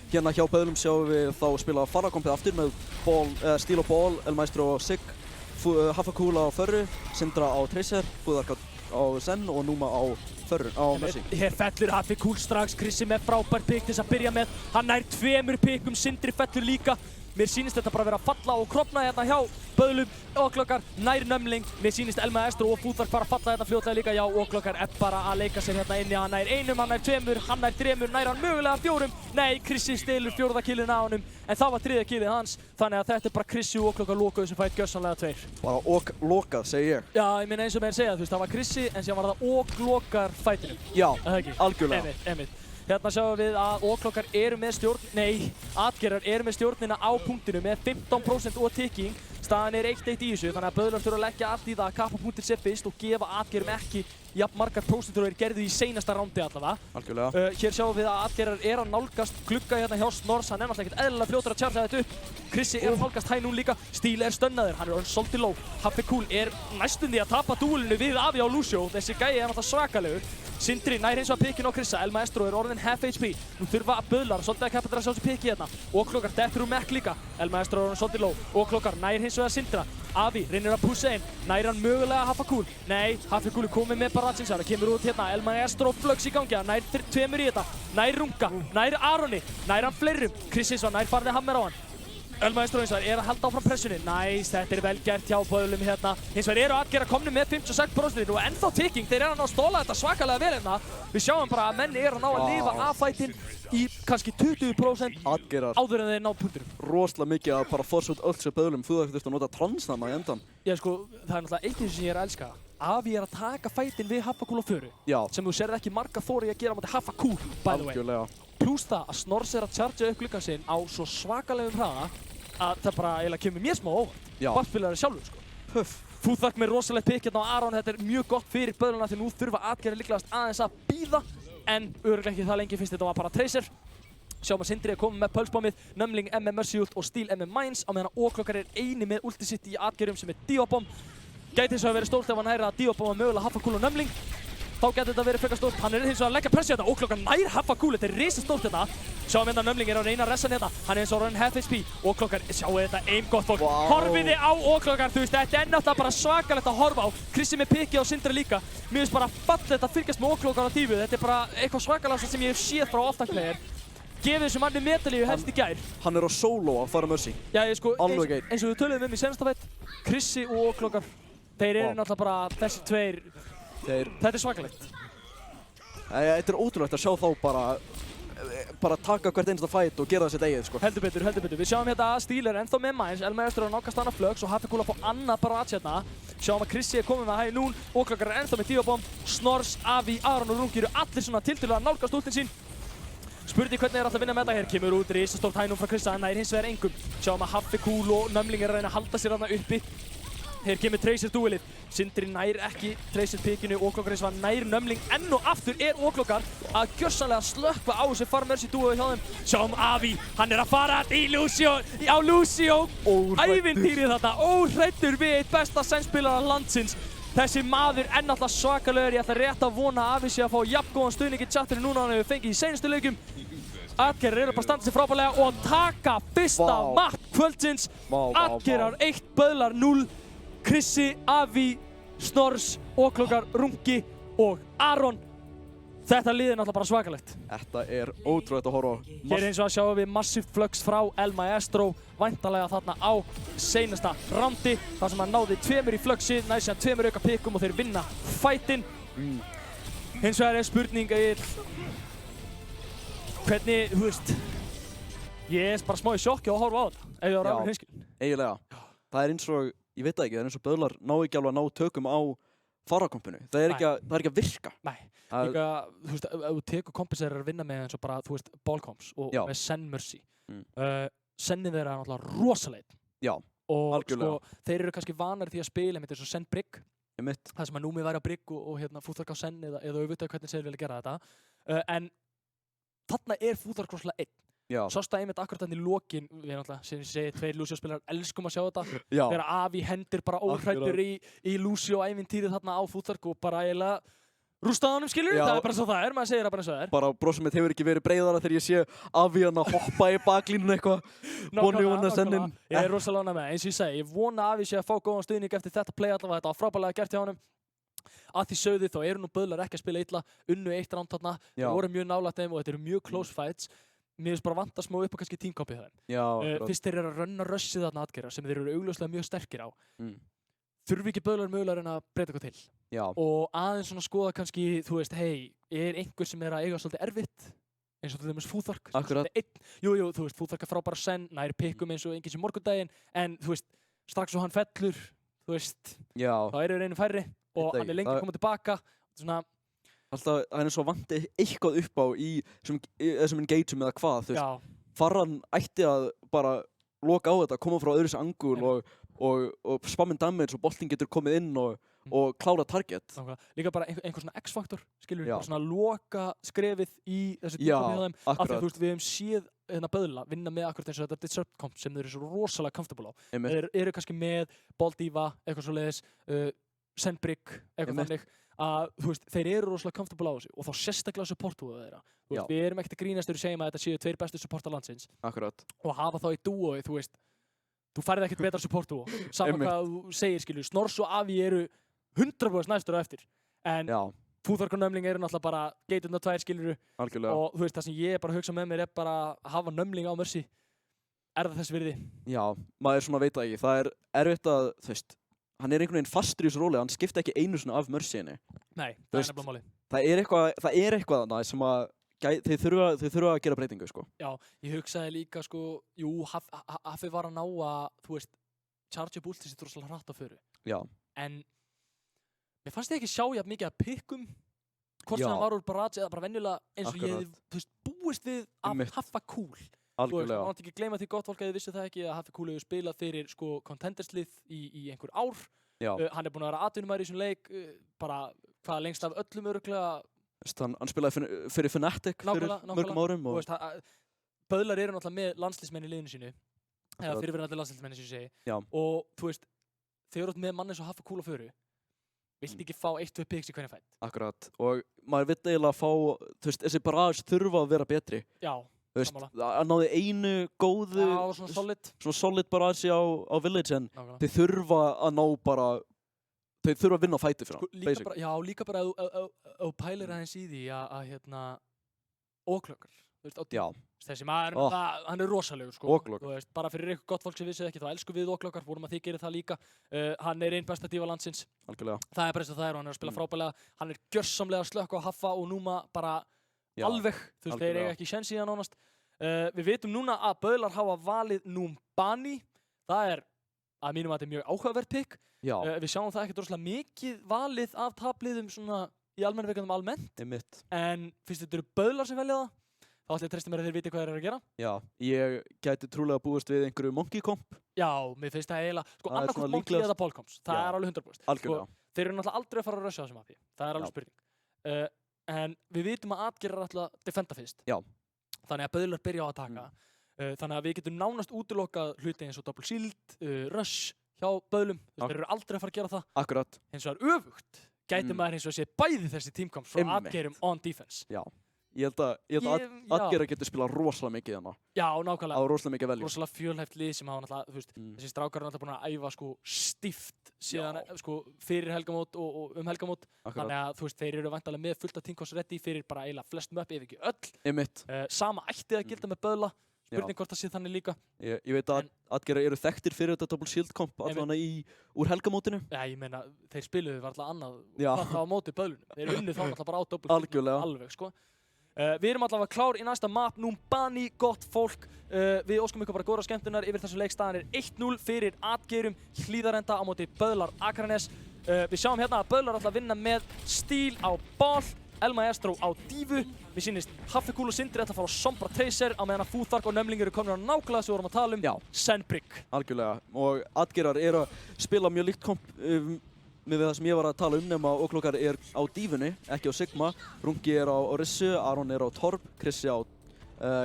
Hérna hjá Böðlum sjáum við þá spila farakompið aftur með Stíl og Ball, El Maestro og Sig, Haffa Cool á Förru, Sindra á Tracer, Fúðark á Zen og Numa á Mercy. Hér fellur Haffi Cool strax, Krissi með frábært pick til þess að byrja með. Hann nær 2 pickum, Sindri fellur líka. Mér sýnist þetta bara vera að falla og kropna hérna hjá Böðlum. Oklokar nær Nömling. Mér sýnist El Maestro og Fúþark fara að falla hérna fljótlega líka. Já, Oklokar er bara að leika sér hérna inni. Hann nær 1, hann nær 2, hann nær 3, nær hann mögulega 4. Nei, Krissi stelur 4. killinn á honum. En það var 3. killið hans. Þannig að þetta er bara Krissi og Oklokar lokaðu sem fætt gjörsamlega 2. Bara lokað, segi ég. Já, ég meina eins og mér segja, þú veist, það var Krissi en síðan var það Oklokar fættinum. Já, algjörlega. Einmitt. Hérna sjáum við að Oklokar eru með Adgerar eru með stjórnina á punktinu með 15% og ticking. Staðan er 1-1 í þessu, þannig að Böðlar þurfa að leggja allt í það að kappa punktir sér fyrst og gefa Adgerum ekki jafn margar prósentur og þeir gerðu í seinasta rándi allavega. Algjörlega. Hér sjáum við að Adgerar er að nálgast glugga hérna hjá Snorrs, hann er náttúrulega ekkert eðlilega fljótur að chargea þetta upp. Krissi er að nálgast hæ nú líka, Stíl er stönnaður, hann er svolítið low. Haffi Cool er næstum því að tapa dúlinu við Avi á Lucio, þessi gæi er náttúrulega svakalegur. Sindri nær hins vegar pikkinn á Krissa, El Maestro er orðinn half HP. Nú þurfa Böðlar svolítið að kapitala sjá þessi pikki hérna. Oklokar dettur úr Mac líka, El Maestro er orðinn svolítið low. Oklokar nær hins vegar Sindra. Avi reynir að pussa inn, nær hann mögulega Haffa Cool. Nei, Haffi Cool er komið með Baratsins, það kemur út hérna, El Maestro flux í gangi, nær 2 í þetta. Nær Runga, nær Aroni, nær hann fleirum. Krissi nær farði hammer á hann. El Maestro hins vegar er að halda áfram pressunni. Næs, þetta er vel gert hjá Böðlum hérna. Hins vegar eru Adgerar komnir með 56% og ennþá ticking. Þeir eru að ná að stóla þetta svakalega vel hérna. Við sjáum bara að menn eru að ná að lifa af fætinn í kannski 20% Adgerar áður en þeir ná punktinum. Rosalega mikið að bara forsa út öll sér Böðlum. Þú þurfti að nota transnama í endan. Já sko, það er náttúrulega eitt sem ég er að elska. Avi er að taka fætinn við Haffa Cool á Föru. Já. Sem þú sérð ekki marga þori að gera á móti Haffa Cool, by the way. Algjörlega. Plus það að Snorrs er að chargea upp gluggann sinn á svo svakalegum hraða að það bara eiginlega kemur mér smá óvart. Já. Barspilari sjálfur sko. Puff. Fúþark með rosalegt pikk hérna á Aron, þetta mjög gott fyrir böðluna því nú þurfa Atgerri líklegast aðeins að bíða en örugglega ekki það lengi fyrst þetta var bara Tracer. Sjáum að Sindri komið með pulsbombið, Numbling með Mercy ult og Steel með Mines á meðan Óklokkar eini með ulti sitt í Atgerjum sem Diobomb. Gæti hins vegar verið stórt ef hann næri að Diobomb mögulega Hafakúl og Numbling. Þá gæti þetta verið frekar stórt. Hann hins vegar að leggja pressu hérna. Óklokkar nær Hafakúl, þetta risastórt hérna. Sjáum hérna Numbling að reyna að ressa hérna. Hann hins vegar half HP. Óklokkar, sjáu þetta aim gott fólk. Horfiði á Óklokkar, þú veist, þetta náttúrulega bara svakalegt að horfa á. Krissi með pikkið á Sindri líka. Mér finnst bara fallegt að fylgjast með Óklokkar á tífu. Þetta bara eitthvað svakalegasta sem ég hef séð frá Alltaf Player. Gefið þessum manni medalíu helst í gær. Hann á solo að fara Mercy. Já, sko, alveg eins og við töluðum í senasta fætt, Krissi og Óklokkar, þeir eru náttúrulega bara þessi tveir, þetta svakalegt. Þetta ótrúlegt að sjá þá bara taka hvert einasta fætt og gera það sitt eigið, sko. Heldur betur. Við sjáum hérna að Steel ennþá með Mines, Elmaestro að nákast annað Flux og Hafakúl að fá annað barrage hérna. Sjáum að Krissi komið með High Noon, Óklokkar ennþá með Diobomb, Snors, Avi, Aron og Rungi eru allir svona tiltölulega nálgast ultin sín. Spurði hvernig alltaf að vinna með þetta hér, kemur út risastórt High Noon frá Krissa, en það hins vegar engum. Sjáum að Hafakúl og Numbling að reyna að halda sér þarna uppi. Hér kemur Tracer duelið. Sindri nær ekki Tracer pikkinu, Óklokkar hins vegar nær Numbling. Enn og aftur Óklokkar að gjörsamlega slökkva á þessi Farm Mercy duoið hjá þeim. Sjáum Avi, hann er að fara í Lucio, á Lucio. Ævintýrið þarna, óhræddur við eitt besta senspilara landsins. Þessi maður náttúrulega svakalegur, ég ætla rétt að vona að Avi sé að fá jafngóðan stuðning í chatinu núna hann hefur fengið í seinustu leikjum. Atgerrar eru bara að standa sig frábærlega og taka fyrsta mark kvöldsins. Atgerrar 1, Böðlar 0, Krissi, Avi, Snors, Óklokkar, Rungi og Aron. Þetta liðið náttúrulega bara svakalegt. Þetta er ótrúlegt að horfa á. Hér eins og að sjáum við Massive Flux frá Elmaestro, væntanlega þarna á seinasta rándi, þar sem hann náði 2 í Fluxi, næði síðan 2 auka pikkum og þeir vinna fightinn. Hins vegar er spurning hvernig, þú veist, ég er bara smá í sjokki að horfa á þetta, ef ég var alveg hreinskilinn. Eiginlega. Það er eins og, ég veit það ekki, það er eins og Böðlar ná ekki alveg að ná tökum á farakompinu. Það er ekki að virka. Nei. Líka, þú veist, ef þú tekur kompenserar að vinna með eins og bara, þú veist, Ballcoms og með Sen Mercy. Sennin þeirra er náttúrulega rosalegn. Já, algjörlega. Og sko, þeir eru kannski vanari því að spila með þessu Sen Brigg. Það sem að Númi væri á Brigg og hérna Fúþark á Sen eða auðvitað hvernig þeir vilja gera þetta. En þarna er Fúþark rosalega einn. Sást það einmitt akkurat þannig í lokin, við náttúrulega, sem ég segi, 2 Lucio-spilarar elskum að sjá þetta. Þegar Avi hendir bara óhræddur í Lucio-ævintýrið þarna á Fúþark og bara eiginlega rústaði honum, skilur? Það er bara svo það er, maður segir það bara eins og það er. Bara brosið mitt hefur ekki verið breiðara þegar ég sé Avi hann að hoppa í baklínun eitthvað. Vona sennin. Ég er rosalega ánægður með það, eins og ég segi, ég vona að Avi sé að fá góðan stuðning eftir þetta play allavega, þetta var frábærlega gert hjá honum. Að því sögðu þá eru nú Böðlar ekki að spila illa, unnu 1 round þarna, voru mjög nálægt þeim og þetta eru mjög close fights. Mér finnst bara vanta smá upp á kannski teamkompið þeim. Fyrst þeir eru að rönna rushið þarna Atgerrar sem þeir eru augljóslega mjög sterkir á. Þurfi ekki Böðlar mögulega að reyna að breyta eitthvað til. Og aðeins svona skoða kannski, þú veist, hei, er einhver sem er að eiga svolítið erfitt? Eins og til dæmis Fúþark. Akkurat. Jú, þú veist, Fúþark er frábæra Sen, nær pikkum eins og enginn sem morgundaginn, en þú veist, strax svo hann fellur, þú veist, þá eru þeir einu færri og hann er lengi að koma tilbaka. Svona, alltaf, það er eins og vanti eitthvað upp á í þessum engageum eða hvað, þú veist. Farran ætti að bara loka á þetta, koma frá öðru angul og spammin damage og boltinn getur komið inn og klára target. Líka bara einhver svona X-faktor, skilur við, bara svona loka skrefið í þessu tímum hjá þeim. Af því þú veist, við hefum séð hérna Böðla vinna með akkurat eins og þetta Disrupt komp sem þeir eru svo rosalega comfortable á. Þeir eru kannski með Baldiva, eitthvað svoleiðis, Sen Brigg, eitthvað þannig. Að þú veist, þeir eru rosalega comfortable á þessu og þá sérstaklega supportúða þeirra. Við erum ekkert að grínast þegar við segjum að þetta séu 2 bestu supportar landsins. Akkurat. Og hafa þá í dúói, þú veist, þú færði ekkert betra supportúa. Saman hvað þú segir, skilju, Snors og Avi eru 100% næstur á eftir. En Fúþark og Numbling eru náttúrulega bara geiturnar 2, skilju. Algjörlega. Og þú veist, það sem ég bara hugsa með mér er bara að hafa Numbling á Mercy. Er það þess virði? Já, maður svona veit það ekki. Það er erfitt að, þú veist, hann er einhvern veginn fastur í þessu róli, hann skipta ekki einu svona af Mercy-inni. Nei, það er nefnilega máli. Það er eitthvað þarna sem að þeir þurfa að gera breytingu, sko. Já, ég hugsaði líka, sko, jú, Hafi var að ná að, þú veist, charge up ulti sitt rosalega hratt á föru. Já. En mér fannst ég ekki sjá jafn mikið að pikkum, hvort sem hann var úr barrage eða bara venjulega eins og ég, þú veist, búist við að Hafakúl. Algjörlega. Þú veist, maður ekki gleyma því gott fólk að þið vissu það ekki að Hafakúl hefur spilað fyrir, sko, contenderslið í einhver ár Hann búinn að vera atvinnumæður í þessum leik, bara hvað lengst af öllum örugglega. Hann spilaði fyrir Fnatic fyrir mörgum árum. Og veist, Böðlar eru náttúrulega með landsliðsmenn í liðinu sínu, eða fyrirverandi landsliðsmenn sem ég segi. Já. Og þú veist, þegar þú ert með mann eins og Haffa Kúl á föru, viltu ekki fá 1-2 picks í hvernig fætt. Akkurat, og maður vill eiginlega fá, þú veist, þessi barrage þurfa að vera betri. Já, sammála. Hann náði einu góðu, svona solid barrage á Village, en þeir þurfa að ná bara, þeir þurfa að vinna fæti fyrir hann. Já, líka bara að þú pælir aðeins í því að Óklökar, þú veist, á þessi maður, hann rosalegur, sko. Óklökar. Þú veist, bara fyrir ykkur gott fólk sem vissi ekki, þá elskum við Óklökar, vorum að þið gerir það líka. Hann einn besta díva landsins. Algjörlega. Það bara eins og það og hann að spila frábærlega. Hann gjörsamlega slökk á Haffa og Núma bara alveg, þú veist, þeir eiga ekki séns í hann nánast. Við vitum núna að Böðlar hafa valið Numbani. Það að mínum að þetta mjög áhugavert pick. Við sjáum það ekkert rosalega mikið valið af tapliðum svona í almenniveikandum almennt. En fyrst þetta eru Böðlar sem velja það, þá ætla ég að treysta mér að þeir viti hvað þeir eru að gera. Já, ég gæti trúlega búist við einhverju Monkey Comp. Já, mér finnst það eiginlega, sko annarkvæmt Monkey eða Polcoms, það er alveg 100%. Algjörlega. Sko, þeir eru náttúrulega aldrei að fara að rusha þessum appi, það er alveg spurning. En við vitum að Atgeir ætla að defenda fyrst. Já. Þannig að Böðlar byrja á að taka. Þannig að við getum nánast útilokað hluti eins og Double Shield, Rush hjá Böðlum. Þeir eru aldrei að fara að gera það. Akkurat. Hins vegar öfugt gæti maður hins vegar sé bæði þessi teamcomps frá Atgeirum on defense. Já. Ég held að Atgeir getur spilað rosalega mikið hérna. Já, nákvæmlega. Á rosalega mikið velju. Rosalega fjölhæft lið sem hafa náttúrulega, þú veist, þessi strákar eru náttúrulega búin að æfa sko stíft síðan sko fyrir helgamót og helgamót. Þannig að þú veist, þeir eru væntanlega með fullt af teamcomps ready fyrir bara eiginlega flest möpp ef ekki öll. Einmitt. Sama ætti að gilda með Böðla. Spurning hvort það sé þannig líka. Ég veit að Atgeir eru þekktir fyrir þetta Double Shield komp allavega úr helgamótinu. Já, ég meina, þeir spiluðu varla annað hvað það á móti Böðlunum. Þeir unnu þá náttúrulega bara á Double Shield alveg, sko. Við erum allavega klár í næsta map, Numbani, gott fólk. Við óskum ykkur bara góðra skemmtunar yfir þessu leik. Staðan 1-0 fyrir Atgeirum, Hlíðarenda á móti Böðlar Akranes. Við sjáum hérna að Böðlar ætla að vinna með Stíl á ball, Elmaestro á dífu. Við sýnist Haffi Kúl og Sindri ætla að fara á Sombra Tracer á meðan að Fúþark og Nömling eru komin á nákvæmlega sem við vorum að tala um. Senbrick. Algjörlega. Og Atgeirar eru að spila mjög líkt komp með það sem ég var að tala um, nema Óklokar er á dífunni, ekki á Sigma. Rungi er á Rissu, Aron er á Torb, Krissi á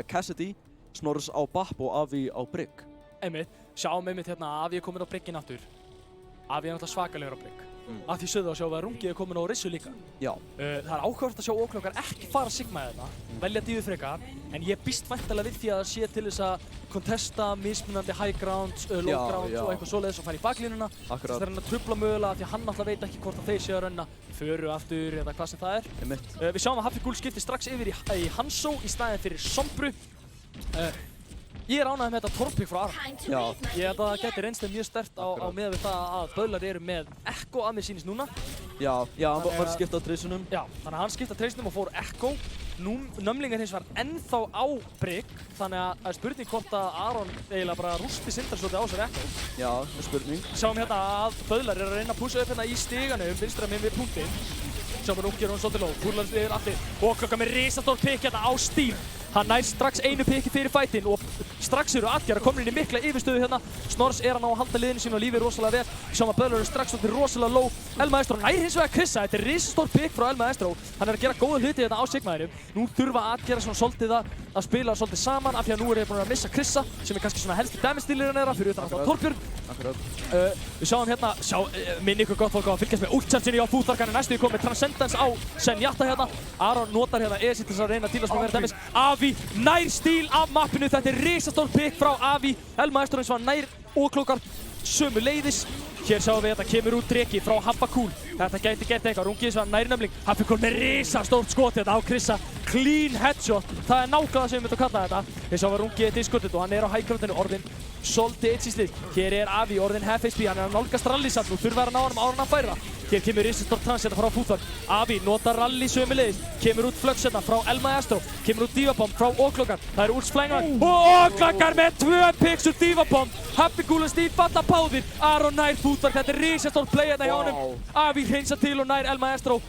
Cassidy, Snorrs á Bapp og Avi á Brygg. Sjáum einmitt hérna að Avi er komin á Brygginn aftur. Avi er náttúrulega svakalegur á Brygg. Að því sögðu að sjá að Rungi er komin á Rissu líka. Já. Það er áhugavert að sjá Óklokar ekki fara Sigma hérna, velja dífu frekar, en ég býst væntanlega við því að það sé til þess að kontesta mismunandi high grounds, low grounds og eitthvað svoleiðis og fara í baklínuna. Þess að reyna að trufla mögulega því að hann náttúrulega veit ekki hvort að þeir séu að renna föru aftur eða hvað sem það er. Við sjáum að Haffi Kúl skiptir strax yfir í Hanzo í staðinn fyrir Sombru. Ég er ánægður með þetta Torpick frá Aron. Já. Ég held að það gæti reynst mjög sterkt á meðan við það að Böðlar eru með Echo að mér sýnist núna. Já, hann var að skipta á treysunum. Já, þannig að hann skipta treysunum og fór Echo. Nömling er hins vegar ennþá á Brygg, þannig að það er spurning hvort að Aron eiginlega bara rústi Sindri svolítið á sér Echo. Já, það er spurning. Sjáum hérna að Böðlar eru að reyna að pússa upp hérna í stiganum vinstra megin við punktinn. Sjáum að Rungi er svolítið lóg, Fúrlands yfir allir. Óklokar með risastór pikk hérna á Stíl. Hann nær strax einu pikki fyrir fætinn og strax eru Atgeirar komin inn í mikla yfirstöðu hérna. Snorrs er að ná að halda liðinu sínu og lífið rosalega vel. Sjáum að Böðlar eru strax svolítið rosalega lóg. Elmaestro nær hins vegar Krissa. Þetta er risastór pikk frá Elmaestro. Hann er að gera góða hluti hérna á Sigmaðinum. Nú þurfa Atgeirar svona svolítið að spila svolítið saman af því að nú er þeir búin að missa Krissa sem er kannski svona helsti damage-stílirinn þeirra fyrir utan alltaf Torbjörn. Við sjáum hérna, minn ykkur gott fólk á að fylgjast með ult-charge-inni á Fúþark. Hann er næstu komið Transcendence á Zenyatta hérna. Aron notar hérna E-sitt til þess að reyna að dílast með meira damage. Avi nær Stíl af mappinu. Þetta er risastór pikk frá Avi. Elmaestro eins og hann nær Óklokar sömuleiðis. Hér sjáum við að þetta kemur út Dreki frá Haffa Kúl. Þetta gæti gert eitthvað. Rungi eins og hann nær Nömling. Haffi Kúl með risastórt skot hérna á Krissa. Clean headshot. Það er nákvæmlega sem við myndum að kalla þetta. Við sjáum að Rungi er discorded og hann er á high-groundinu orðinn svolítið eitt í slið. Hér er Avi orðinn half HP. Hann er að nálgast rallysamt. Nú þurfa að ná hann áður en hann færa. Hér kemur risastór transetta frá Fúþark. Avi notar rally sömuleiðis. Kemur út flux hérna frá Elmaestro. Kemur út Divabomb frá Óklokar. Það eru úrsflængar. Og Óklokar með 2 picks úr Divabomb. Haffi Kúl og Stíl falla báðir. Aron nær Fúþark. Þetta er risastór play hérna hjá honum. Avi hreinsa til og nær Elmaestro.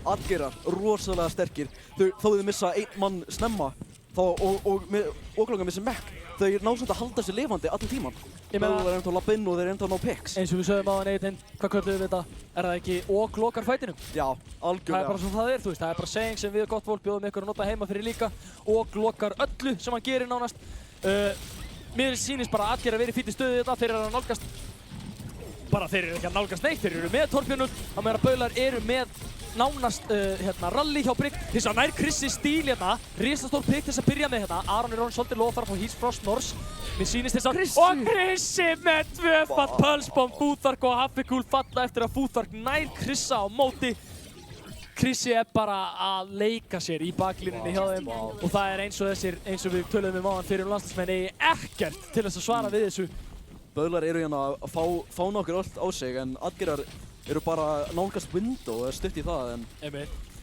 Atgeirar rosalega sterkir. Þó þau missa einn mann snemma og Óklokar missi mekk. Þau ná samt að halda sér lifandi allan tíman. Böðlar ennþá að labba inn og þeir ennþá að ná picks. Eins og við sögum á hann Eithinn, hvað köllum við þetta? Er það ekki og lokar fætinum? Já, algjörlega. Það er bara svo það er, þú veist, það er bara saying sem við gott fólk bjóðum ykkur að nota heima fyrir líka og lokar öllu sem hann gerir nánast. Mér sýnist bara að Atgeir að vera í fínni stöðu þetta, þeir eru að nálgast, þeir eru ekki að nálgast neitt, þeir eru með torpjónul, á meðan Böðlar eru með nánast rally hjá Brygg. Þess að nær Krissi stíl hérna, risastór pick þess að byrja með hérna. Aron er orðinn svolítið loð þar að fá heals frá Snors. Mér sýnist þess að og Krissi með tvöfalt pulsebomb, Futhark og Hafvikul falla eftir að Futhark nær Krissa á móti. Krissi er bara að leika sér í baklínunni hjá þeim og það er eins og við töluðum um áðan fyrir landsliðsmenn eigi ekkert til þess að svara við þessu. Böðlar eru hérna að fá nokkur öll á sig en Atgeirar eru bara nálgast window og stutt í það en...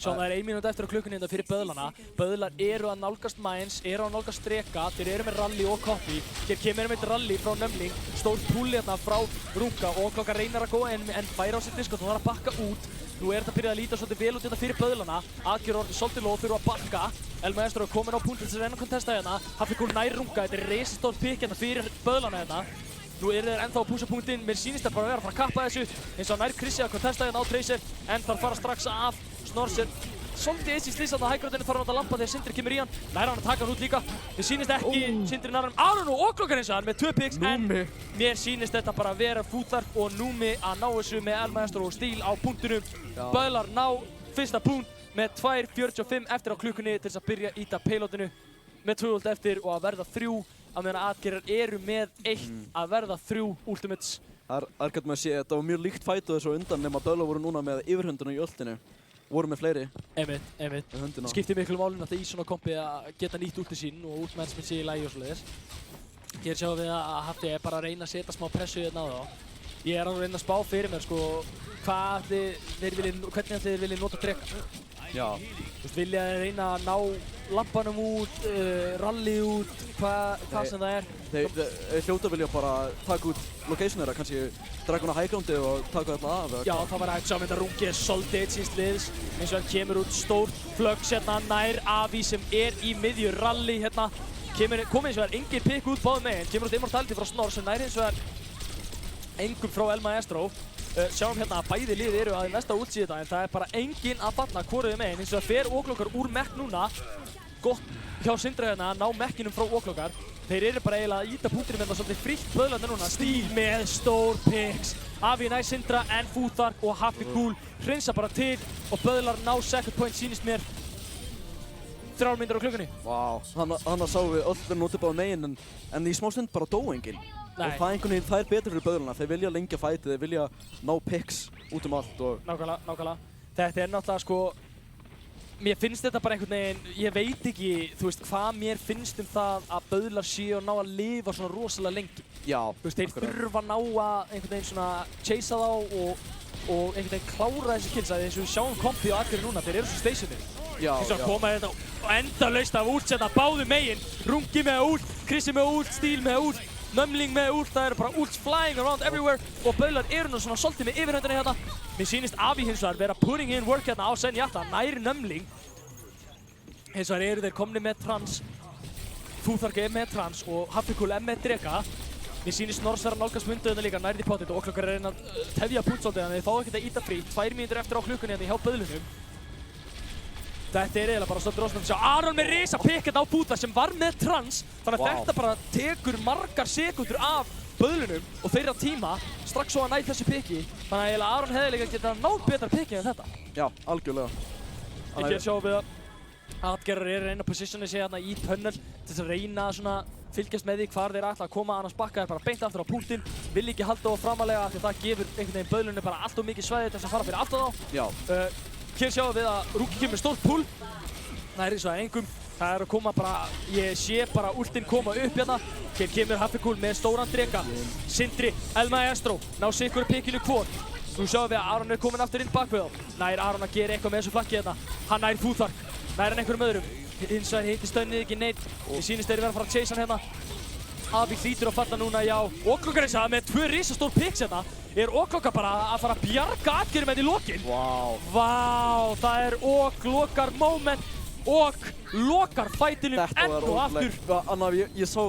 Sjáum það er 1 mínúta eftir á klukkunni þetta fyrir Böðlana. Böðlar eru að nálgast mines, eru að nálgast dreka, þeir eru með rally og copy. Hér kemur með rally frá Nömling, stór pull hérna frá Runga og klokka reynir að góða en færa á sér diskot og það er að bakka út. Nú er þetta byrjað að líta svolítið vel út hérna fyrir Böðlana. Atgeir orðið svolítið lóð, þurfa að bakka. Elma Estro er komin á punktinn til að reyna að kontesta hérna. Hafvikul nær Runga, þetta er risastórt pick hérna fyrir Böðlana hérna. Nú eru þeir ennþá að púsa punktinn, mér sýnist það bara að vera að fara að kappa þessu eins og nær Krissi að kontesta hérna á Tracer en þarf fara strax af Snors er svolítið eins í slísað á hæggrátinu þarf hann að lampa þegar Sindri kemur í hann. Nær hann að taka hann út líka. Mér sýnist ekki Sindri nær hann Aron og Oklokar eins og hann með 2 picks en mér sýnist þetta bara að vera Futhark og Númi að ná þessu með Elma Estro og Stíl á punktinum. Böðlar ná fyrsta punkt með 2:45 eftir á klukkunni til þess að byrja íta payloadinu með 2 eftir og að verða 3 á meðan Atgeirar eru með 1 að verða 3 ultimates. Það er gæt með að sé að þetta var mjög líkt fætu þessu undan nema Böðlar voru núna með yfirhönduna í öltinu. Voru með fleiri. Einmitt. Skiptir miklu máli náttúrulega í svona kompi að geta nýtt ulti sín og ultmannsminn sé í lagi og svoleiðis. Hér sjáum við að Hafti er bara að reyna að setja smá pressu hérna á þá. Ég er að reyna að spá fyrir mér sko hvernig þeir vilja nota dreka. Já. Þú veist, vilja þeir reyna að ná lampanum út, rally út, hvað sem það er. Þeir hljóta vilja bara taka út location þeirra, kannski draga hana high groundi og taka þetta af. Já, það var hægt sá mynda Rungi er svolítið síns liðs eins og hann kemur út stór flögs hérna nær Avi sem er í miðju rally hérna. Komið eins og það er engin pick út báðum meginn, kemur út Immortality frá Snor sem nær eins og það er engum frá Elma Estro. Sjáum hérna að bæði lið eru að mesta útsíða þetta en það er bara enginn að batna hvoruðu meginn eins og það fer Oklokar úr mekk núna. Gott hjá Sindra hérna að ná mekkinum frá Oklokar. Þeir eru bara eiginlega að íta punktinum hérna svolítið frítt Böðlarnir núna. Stíl með stór picks. Avi nær Sindra en Futhark og Hafvikul hreinsa bara til og Böðlar ná second point sýnist mér 3 mínútur á klukkunni. Vá, hann sáum við öll verið notið báða meginn en í smá stund bara dó enginn. Og það er betur fyrir Böðlarna, þeir vilja lengja fætið, þeir vilja ná picks út allt og... Nákvæmlega. Þetta er náttúrulega sko... Mér finnst þetta bara einhvern veginn, ég veit ekki, þú veist, hvað mér finnst það að Böðlar séu að ná að lifa svona rosalega lengi. Já. Þú veist, þeir þurfa að ná að einhvern veginn svona chasea þá og einhvern veginn klára þessi kills að eins og við sjáum kompið á Atgeir núna, þeir eru svo stationir. Já. Þess að koma hérna og endalaust af ult setna báðu megin, Rungi með ult, Krissi með ult, Stíl með ult. Nömling með ult, það eru bara ults flying around everywhere og Böðlar eru nú svona svolítið með yfirhöndina hérna. Mér sýnist Avi hins vegar vera putting in work hérna á Zenyatta, nær Nömling. Hins vegar eru þeir komni með trans, Futhark er með trans og Hafvikul er með dreka. Mér sýnist Snors vera nálgast munduðina líka nærði pottit og Oklokar er að tefja punkt svolítið en þeir fá ekkert að íta frí, 2 mínútur eftir á klukkunni hérna hjá Böðlunum. Þetta er eiginlega bara svolítið rosalega að sjá Aron með risa pick hérna á Futhark sem var með trans þannig að þetta bara tekur margar sekundur af Böðlunum og þeirra tíma strax svo að næta þessu picki þannig að eiginlega Aron hefði líka getað náð betra picki en þetta. Já, algjörlega. Ekki að sjá við að Atgeirar eru að reyna að positiona sig hérna í tunnel til þess að reyna að fylgjast með því hvar þeir ætla að koma annars bakka þeir bara beint aftur á punktinn, vil ekki halda á framalega af því það gefur einhvern veginn Böðlunum bara allt of mikið svæði til þess að fara fyrir aftan þá. Já. Hér sjáum við að Rungi kemur stórt pull. Það er eins og engum. Það er að koma bara, ég sé bara ultinn koma upp hérna. Hér kemur Hafvikul með stóran dreka. Sindri, Elma Estro, ná sikkur pikkinu hvor. Nú sjáum við að Aron er komin aftur inn bakvið þá. Nær Aron að gera eitthvað með þessu flakki hérna. Hann nær Futhark, nær hann einhverjum öðrum. Hins vegar heitir stönnið ekki neitt. Ég sýnist þeir vera að fara að chase hann hérna. Avi hlýtur að falla núna, já. Oklokar eins og með 2 risastór picks hérna. Er Oklokar bara að fara að bjarga Atgeirum með í lokin? Vá, það er Oklokar moment. Lokar fætinum enn og aftur. Anna, ég sá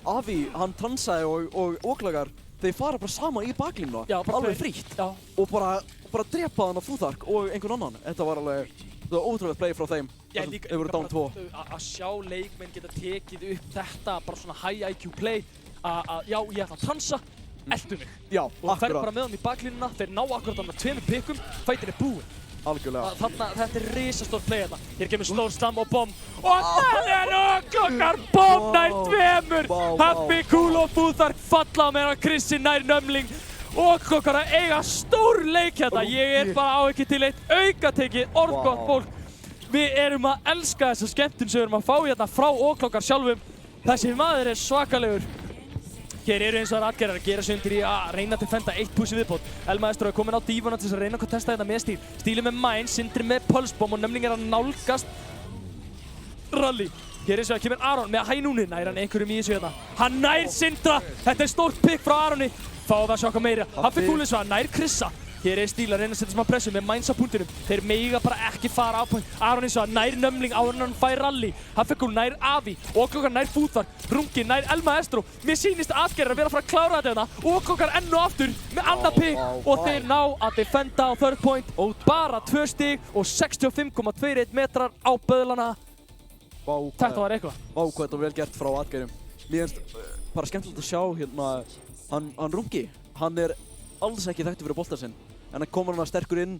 Avi, hann transaði og Óklagar, þeir fara bara saman í baklínuna, alveg frítt. Já. Og bara drepa hann á Futhark og einhvern annan. Þetta var ótrúlegt play frá þeim. Já, líka Þeir voru down 2. Að sjá leikmenn geta tekið upp þetta, bara svona high IQ play, já, ég ætla að transa, eltu mig. Já, og fer bara með hann í baklínuna, þeir ná akkurat hann með 2 pikkum, fætin búinn. Algjörlega. Þetta risastórt play hérna. Hér kemur slór slam og bomb. Og það Óklagar bomb nær 2. Happy, Cool og Futhark falla á meðan Krissi nær Nömling. Óklagar að eiga stór leik hérna. Ég bara á ekki til eitt aukatekið, orðgott fólk. Við erum að elska þessa skemmtun sem við erum að fá hérna frá Óklagar sjálfum. Þessi maður svakalegur. Hér eru eins og það Atgerar að gera sig undir í að reyna til að fenda 1 push í viðbót. Elmaestro er kominn á dífuna til þess að reyna að testa þetta með Stíl. Stíl með Mine, Sindri með Pulsebomb og Nömling að nálgast Rally. Hér eins og það kemur Aron með hænúni. Nær hann einhverjum í þessu hérna. Hann nær Sindra. Þetta stórt pick frá Aroni. Fáum við að sjokka meira. Haffi Cool eins og hann nær Krissa. Hér Stíl að reyna að setja smá pressu með Mines á punktinum. Þeir mega bara ekki fara á point. Aron eins og hann nær Nömling áður en hann fær Rally. Haffi Cool nær Avi. Óklagar nær Futhark. Rungi nær Elmaestro. Mér sýnist Atgerar að vera að fara að klára þetta hérna. Óklagar enn og aftur með annað pick og þeir ná að defenda á third point. Bara 2 stig og 65,21 metrar á böðlana. Þetta var eitthvað. Vá, hvað þetta var vel gert frá Atgerum. Mér finnst bara skemmtilegt að sjá hérna, hann Rungi. Hann alls ekki þekktur fyrir bolta sinn. En hann komur hann sterkur inn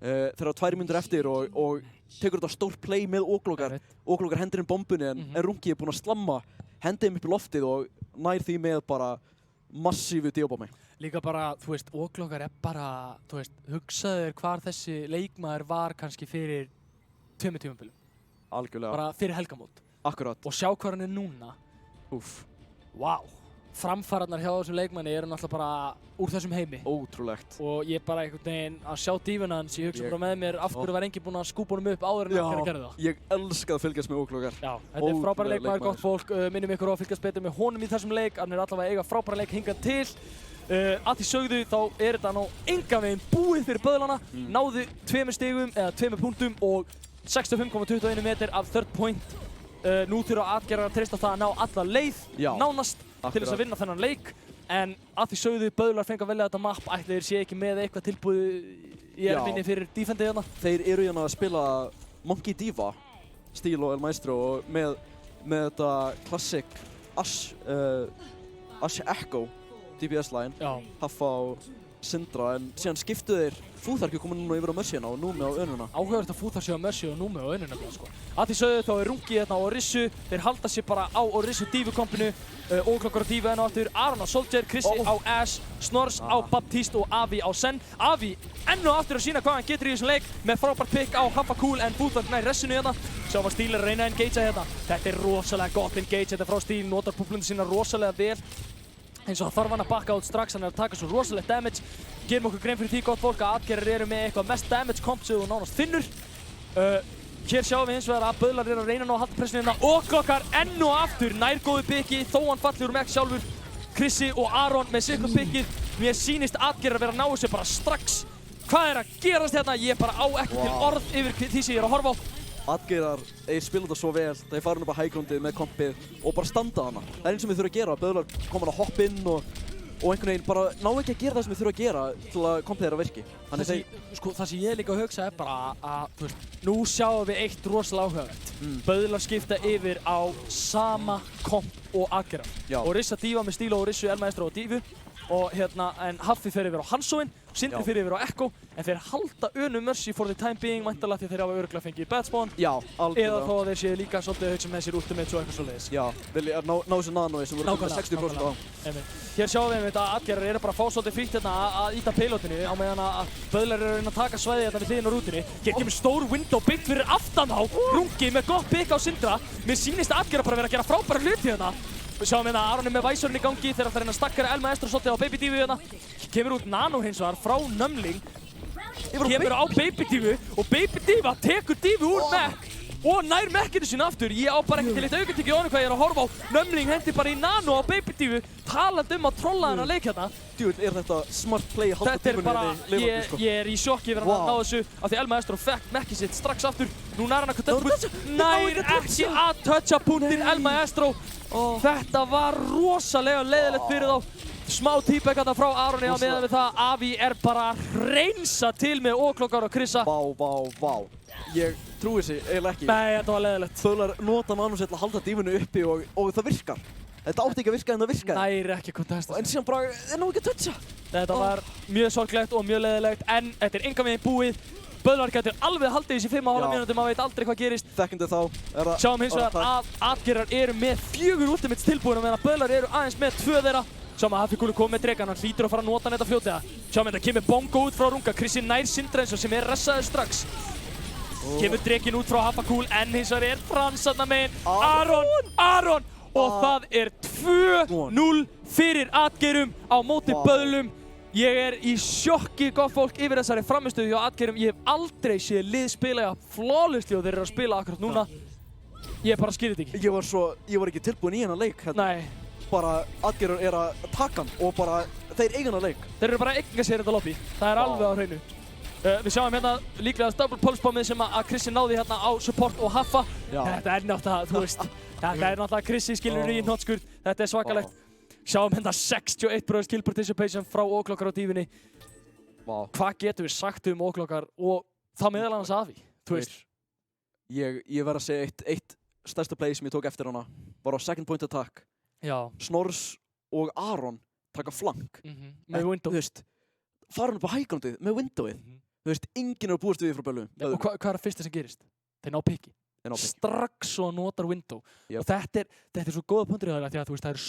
þegar 2 mínútur eftir og tekur þetta stórt play með Óklagar. Óklagar hendir inn bombunni en Rungi búinn að slamma, hendi þeim upp í loftið og nær því með bara massífu diobami. Líka bara, þú veist, Óklagar bara, þú veist, hugsaðu þér hvar þessi leikmaður var kannski fyrir 2 tímabilum. Algjörlega. Bara fyrir helgamót. Akkurat. Og sjá hvað hann núna. Úff. Vá. Framfarirnar hjá þessum leikmanni eru náttúrulega bara úr þessum heimi. Ótrúlegt. Og ég bara einhvern veginn að sjá dífuna hans, ég hugsa bara með mér af hverju var enginn búinn að skúpa honum upp áður en Atgerar gerði það. Ég elska að fylgjast með Óklagar. Já, þetta er frábæra leikmaður, gott fólk. Minnum ykkur á að fylgjast betur með honum í þessum leik. Hann allavega eiga frábæra leik hingað til. Að því sögðu þá þetta nú engan veginn búið fyrir böðlana. Náðu 2 stigum eða 2 punktum og 65,21 metr af third point. Nú þurfa Atgerar að treysta það að ná alla leið, nánast, til þess að vinna þennan leik. En að því sögðu böðlar fengi að velja þetta mapp, ætli þeir sé ekki með eitthvað tilbúið í erfinni fyrir defendið hérna. Þeir eru hérna að spila Monkey Diva, Stíl og Elmaestro og með þetta classic Ash Echo DPS line, Haffa og Sindra, en síðan skiptu þeir Futhark er komin núna yfir á Mercyna og Númi á önuna. Áhugavert að Futhark sé á Mercy og Númi á önuna sko. Að því sögðu þá Rungi hérna á Orissu, þeir halda sér bara á Orissu Divu-kompinu, Óklagar á Divu enn og aftur, Aron á Soldier, Krissi á Ash, Snors á Baptiste og Avi á Sen. Avi enn og aftur að sína hvað hann getur í þessum leik með frábært pick á Haffa Cool en Futhark nær ressinu hérna. Sjáum að Stíl er að reyna að engagea hérna. Þetta rosalega gott engage þetta frá Stíl, notar púplundu sína rosalega vel. Eins og það þarf hann að bakka út strax, hann að taka svo rosalegt damage. Gerum okkur grein fyrir því gott fólk að Atgerar eru með eitthvað mest damage komp sem þú nánast finnur. Hér sjáum við hins vegar að böðlar eru að reyna að halda pressinu hérna. Óklagar enn og aftur nær góðu picki þó hann falli úr mekk sjálfur. Krissi og Aron með sitt pickið. Mér sýnist Atgerar að vera að ná þessu bara strax. Hvað er að gerast hérna? Ég bara á ekki til orð yfir því sem ég er að horfa á. Atgerar, þeir spila þetta svo vel, þeir fara upp á high-groundið með kompið og bara standa hana. Það er eins sem við þurfum að gera, böðlar koma að hoppa inn og einhvern veginn bara ná ekki að gera það sem við þurfum að gera til að kompið þeirra virki. Það sem ég líka að hugsa er bara að, þú veist, nú sjáum við eitt rosalega áhugavert. Böðlar skipta yfir á sama komp og Atgerar. Orissa Diva með Stíl og Orissu, Elmaestro og Divu. Og hérna, en Haffi fer yfir á Hansoinn, Sindri fer yfir á Echo, en þeir halda önum Mercy for the time being, væntanlega því þeir hafa örugglega fengið bad spawn. Já, algjörlega. Eða þó að þeir séu líka svolítið að hugsa með sér ultimates og eitthvað svoleiðis. Já, vilja ná þessu nanoi sem voru með 60% á. Hér sjáum við að Atgerar eru bara að fá svolítið frítt hérna að íta payloadinu á meðan að böðlar eru að reyna að taka svæðið hérna við hliðina á rútunni. Hér kemur stór window beint fyrir aftan á, Rungi með gott pick á Sindra. Mér sýnist Atgerar bara vera að gera frábæra hluti hérna. Við sjáum hérna að Aron er með Væsorinn í gangi þegar það reyna að stakkara Elmaestro svolítið á Baby Divu hérna. Kemur út Nano hins vegar frá Nömling. Kemur á Baby Divu og Baby Diva tekur Divu úr mekk og nær mekkinu sín aftur. Ég á bara ekki til eitt aukatekið á honum hvað ég er að horfa á. Nömling hendi bara í Nano á Baby Hentivu, talandi að trolla þennan leik hérna. Djúvill, þetta smart play að halda Þetta bara, Liverpool, sko. ég í sjokki yfir hann að ná þessu af því El Maestro fekk mekkið sitt strax aftur. Núna hann að toucha punktinn, nær ekki að toucha punktinn El Maestro. Þetta var rosalega leiðilegt fyrir þá. Smá típek þarna frá Aroni á meðan við það. Avi bara að hreinsa til með O'Clockar og Krissa. Vá. Ég trúi þessi eiginlega ekki. Nei, þetta var leiðilegt. Böðlar nota Manus til að halda dífinu uppi og það virkar. Þetta átti ekki að virka en það virkaði. Nær ekki contesta. En síðan bara, nú ekki að toucha. Þetta var mjög sorglegt og mjög leiðilegt en þetta engan veginn búið. Böðlar getur alveg haldið þessi 5,5 mínútur, maður veit aldrei hvað gerist. Þekkjandi þá er það... Sjáum hins vegar að Atgerar eru með 4 ultimates tilbúin meðan Böðlar eru aðeins með 2 þeirra. Sjáum að Hafíkúli kom með dregan, hann hlýtur að fara að nota hann þetta fljótlega. Sjáum þetta kemur bongo út frá Runga, Krissi nær Sindrensson sem er ressaður strax. Kemur dregin út frá Hafakúl en hins vegar er Frans þarna megin. Aron! Og það er 2-0 fyrir Atgerum á móti Böðlum. Ég er í sjokki, gott fólk, yfir þessari framistöðu hjá Atgerum. Ég hef aldrei séð lið spila flawlessly og þeir eru að spila akkurat núna. Ég bara skil þetta ekki. Ég var ekki tilbúinn í hennar leik. Nei. Bara Atgerur er að taka hann og bara þeir eiga hennar leik. Þeir eru bara að eiga sér þetta lobby. Það er alveg á hreinu. Við sjáum hérna líklega double pulse bombið sem að Krissi náði hérna á support og Haffa. Þetta er náttúrulega, þú veist, þetta er náttúrulega Krissi skilur í hnotskurð. Þetta er svakalegt. Sjáum hérna 61% kill participation frá O'Clockar á dífinni. Hvað getum við sagt O'Clockar og það meðal annars Avi? Þú veist. Ég verð að segja eitt stærsta play sem ég tók eftir hana var á second point attack. Snorrs og Aron taka flank. Með window. Þú veist, fara hann upp á high-groundið með windowið. Þú veist, enginn er að búast við því frá Böðlum. Og hvað er það fyrsta sem gerist? Þeir ná piki. Strax svo notar window. Og þetta er svo góða punktur í það því að þú veist, það eru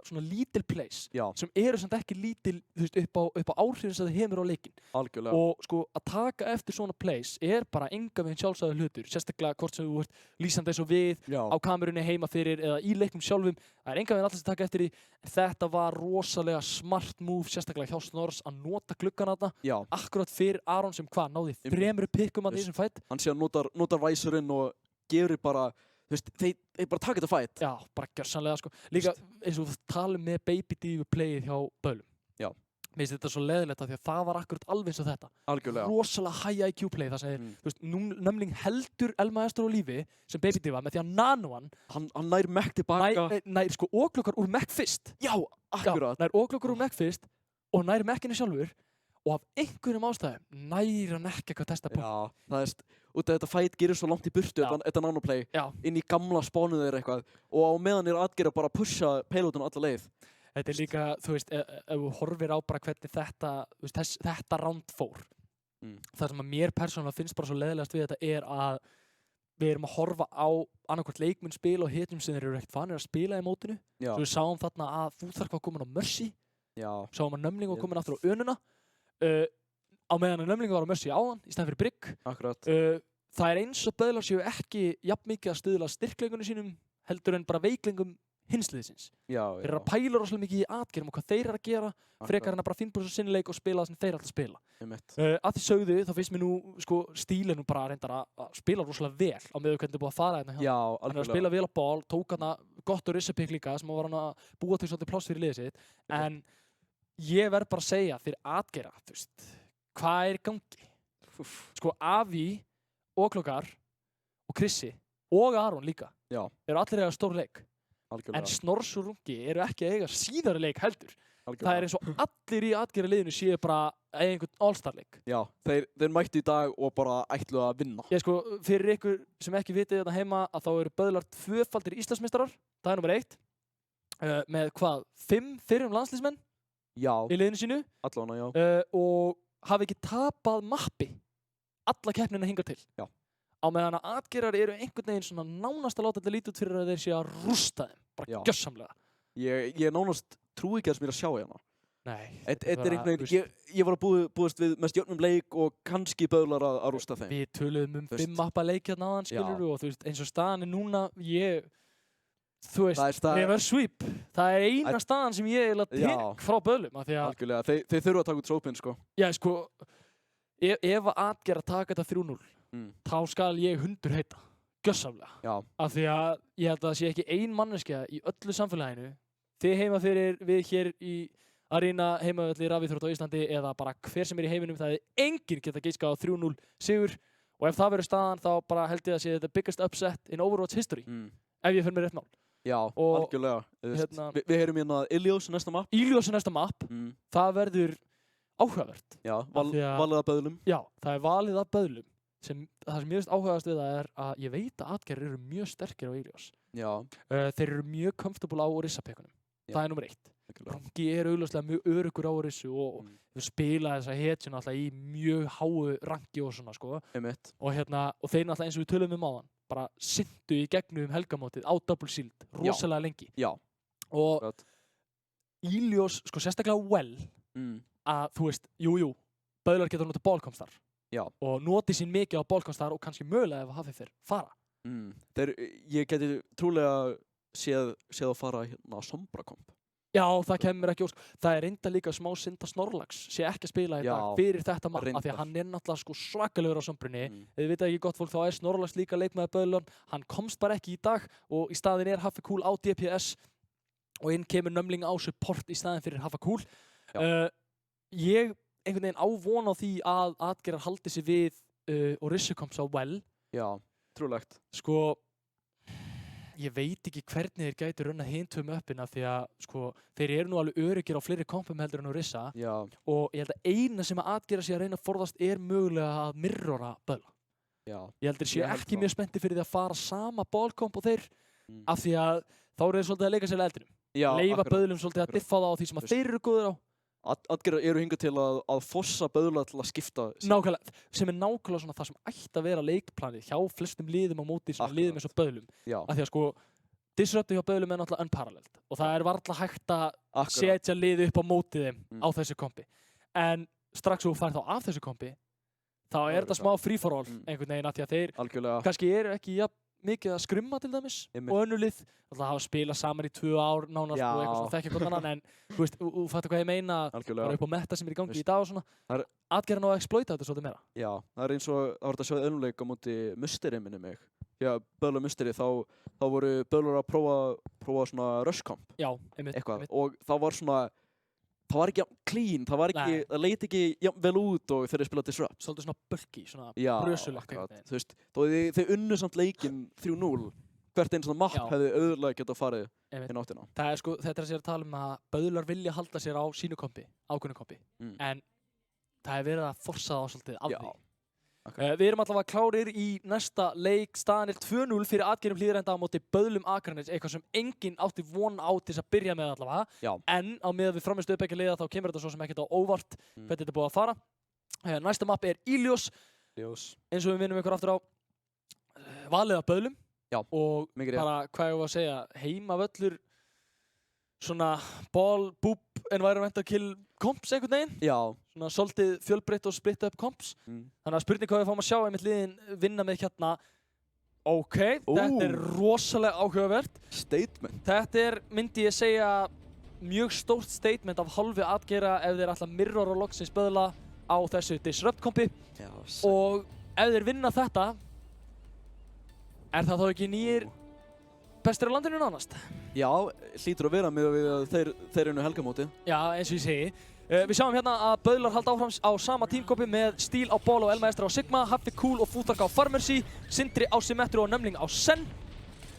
svona lítil plays sem eru samt ekki lítil, þú veist, upp á áhrifin sem það hefur á leikinn. Algjörlega. Og sko, að taka eftir svona plays er bara engan veginn sjálfsagður hlutur. Sérstaklega hvort sem þú ert lýsandi eins og við á kamerunni heima fyrir eða í leiknum sjálfum. Það er engan veginn alltaf að taka eftir því. En þetta var rosalega smart move, sérstaklega hjá Snorrs að nota gluggan þarna. Akkurat fyrir Aron sem náði 3 pikkum að þessum fight. Hann síðan notar væsurinn og gefur bara, þú veist, þeir bara taka þetta fight. Já, bara gjörsamlega sko. Líka eins og þú talum með Baby Divu playið hjá Böðlum. Mér finnst þetta svo leiðilegt af því að það var akkurat alveg eins og þetta. Algjörlega. Rosalega high IQ play þar sem þeir, þú veist, Numling heldur El Maestro á lífi sem Baby Diva með því að nano hann. Hann nær mekk tilbaka. Nær sko O'Clockar úr mekk fyrst. Já, akkurat. Nær O'Clockar úr mekk fyrst og nær mekkinu sjálfur og af einhverjum ástæðum nær hann ekki að testa punkt. Já, það veist, út af þetta fight gerir svo langt í burtu, þetta nanoplay, inn í gamla spánuð þeirra eitthvað og á meðan er Atgeir að bara pusha payloadinu alla leið. Þetta er líka, þú veist, ef þú horfir á bara hvernig þetta round fór. Það sem að mér persónulega finnst bara svo leiðilegast við þetta er að við erum að horfa á annarkvort leikmenn spila og hitjum sem þeir eru ekkert vanir að spila í mótinu. Svo við sáum þarna að Fúþark var komin á Mercy, sáum að Numling var komin aftur á Önuna. Á meðan að Numling var á Mercy áðan í stæðan fyrir Brygg. Akkurat. Það er eins og Böðlar séu ekki jafn mikið að stuðla styrkleikunum sínum heldur en bara veiklingum hinsliðsins. Þeir eru að pæla rosalega mikið í Atgerum og hvað þeir eru að gera frekar en að bara finna svo sinnileik og spila það sem þeir alltaf spila. Að því sögðu þá finnst mér nú sko stílinn bara reyndar að spila rosalega vel á meðu hvernig þið búið að fara hérna hjá. Hann er að spila vel á ball, tók hann gott og rissapikk líka sem var hann að búa til svolítið pláss fyrir liðið sitt. En ég verð bara að segja fyrir Atgeira, þú veist, hvað er í gangi? Sko Avi, O'Clockar og Krissi og Aron líka eru allir eiga stór leik. En Snorrs og Rungi eru ekki að eiga síðari leik heldur. Það er eins og allir í Atgeira liðinu séu bara að eiga einhvern all-star leik. Já, þeir mættu í dag og bara ætlu að vinna. Ég sko, fyrir ykkur sem ekki vitið þetta heima að þá eru Böðlar 2-faldir Íslandsmeistarar, það er nummer 1. Með hvað, 5 fyrrum landslýsmenn í liðinu sínu. Allavega, og hafi ekki tapað mappi alla keppnina hingað til. Á meðan að Atgeirar eru einhvern veginn svona nánast að láta þetta lítið út fyrir að þeir séu að rústa þeim, bara gjörsamlega. Ég nánast trúi ekki að sem ég er að sjá hérna. Nei. Þetta er einhvern veginn, ég var að búast við með stjórnum leik og kannski Böðlar að rústa þeim. Við töluðum 5 mappa leik hérna áðan, skilurðu, og þú veist, eins og staðan er núna, þú veist, reverse sweep. Það er eina staðan sem ég er að tek frá Böðlum. Algjörlega, þeir þurfa að taka út trópinn, sko. Já, sko, ef Atgeir að taka þetta 3-0, þá skal ég hundur heita, gjörsamlega. Af því að ég held að það sé ekki ein manneskja í öllu samfélaginu, þið heima fyrir, við hér í Arena, heimavölli, rafíþrótt á Íslandi eða bara hver sem í heiminum, það enginn geta giskað á 3-0 sigur og ef það verður staðan þá bara held ég að sé the biggest upset in Overwatch history ef ég fyrir með rétt mál. Já, algjörlega. Við heyrum hérna Ilios næsta map. Ilios næsta map, það verður áhugavert. Já, valið af böðlum. Já, það valið af böðlum. Það sem ég veist áhugavast við það að ég veit að Atgeir eru mjög sterkir á Ilios. Já. Þeir eru mjög comfortable á Orisa-pekunum. Það er nummer 1. Rungi er augljóslega mjög öruggur á Orisu og spila þessa hetjuna alltaf í mjög háu rangi og svona sko. Og þeir náttúrulega eins og við tölum áðan, bara syndu í gegnum helgamótið á Double Shield rosalega lengi. Já. Og Ilios, sko sérstaklega well, að þú veist, böðlar geta notið ballcoms þar. Já. Og notið sín mikið á ballcoms þar og kannski mögulega ef að hafi fyrr fara. Ég geti trúlega séð að fara hérna á Sombra-komp. Já, það kemur ekki ósk. Það er reynda líka smá synd að Snorlax sé ekki að spila í dag fyrir þetta mann af því að hann er náttúrulega sko svakalegur á Sombrunni. Þið vita ekki gott fólk, þá er Snorlax líka leikmaður böðlun. Hann komst bara ekki í dag og í staðin er Hafekúl á DPS og inn kemur Nömling á support í staðin fyrir Hafekúl. Ég einhvern veginn á von á því að Atgeir haldi sig við Orisa komps á well. Já, trúlegt. Sko, ég veit ekki hvernig þeir gætu runnað hintum uppina því að sko, þeir eru nú alveg öruggir á fleiri kompum heldur en Orisa og ég held að eina sem að Atgeir sé að reyna að forðast er mögulega að mirrora böðla. Ég held að þeir séu ekki mjög spenntir fyrir því að fara sama ballkomp og þeir af því að þá eru þeir svolítið að leika sér eldrinum. Leifa böðlum svolítið að diffa það á því sem að þeir eru góðir á. Atgeir eru hingað til að fossa böðla til að skipta. Nákvæmlega, sem er nákvæmlega svona það sem ætti að vera leikplanið hjá flestum liðum á móti svona liðum eins og böðlum. Af því að sko, disrupti hjá böðlum er náttúrulega unparalleled og það er varla hægt að setja liði upp á móti þeim á þessu kompi. En strax þú fær þá af þessu kompi, þá er þetta smá free for all einhvern veginn af því að þeir kannski eru ekki mikið að skrumma til dæmis og önnur lið alltaf hafa spilað saman í 2 ár nánast og eitthvað svona þekkja hvort annan en þú veist, þú fattar hvað ég meina bara upp á meta sem er í gangi í dag og svona Atgeir ná að exploita þetta svolítið meira. Já, það er eins og það var þetta að sjóða önnleik á móti Musteri minni mig. Já, Böðlar Musteri þá voru Böðlar að prófa svona rush comp. Já, einmitt. Og það var svona það var ekki clean, það leit ekki vel út og þeir spilaði disrupt. Svolítið svona bulky, svona brösulegt. Þú veist, þeir unnu samt leikinn 3-0. Hvert einn svona mapp hefði auðvitað getað farið inn áttina. Það er sko, þetta er að sér að tala um að Böðlar vilja halda sér á sínu kompi, ákveðnu kompi. En það er verið að forsa það svolítið af því. Við erum allavega klárir í næsta leik, staðan er 2-0 fyrir Atgeirum Hlíðarenda á móti Böðlum Akranes, eitthvað sem enginn átti von á til þess að byrja með allavega. En á meðan við framistuðu begge liða þá kemur þetta svo sem ekkert á óvart hvernig þetta er búið að fara. Næsta mapp er Ilios, eins og við minnum ykkur aftur á valið af Böðlum og bara hvað ég var að segja, heimavöllur svona ball, boop, environmental kill komps einhvern veginn. Já. Svona svolítið fjölbreytt og splitta upp komps. Þannig að spurning hvað við fáum að sjá einmitt liðin vinna með hérna. Ok, þetta er rosalega áhugavert. Statement. Þetta er, myndi ég segja, mjög stórt statement af hálfu Atgeira ef þeir ætla mirror og loksins Böðla á þessu disrupt kompi. Já, og ef þeir vinna þetta, er það þá ekki nýjir bestir á landinu nánast? Já, hlýtur að vera með að þeir eru helgamóti. Já, eins og ég segi. Við sjáum hérna að Böðlar halda áfram á sama tímkopi með Stíl á Ball og Elmaestra á Sigma, Hafekúl og Fútarka á Pharmercy, Sindri á Symmetru og Nömling á Sen.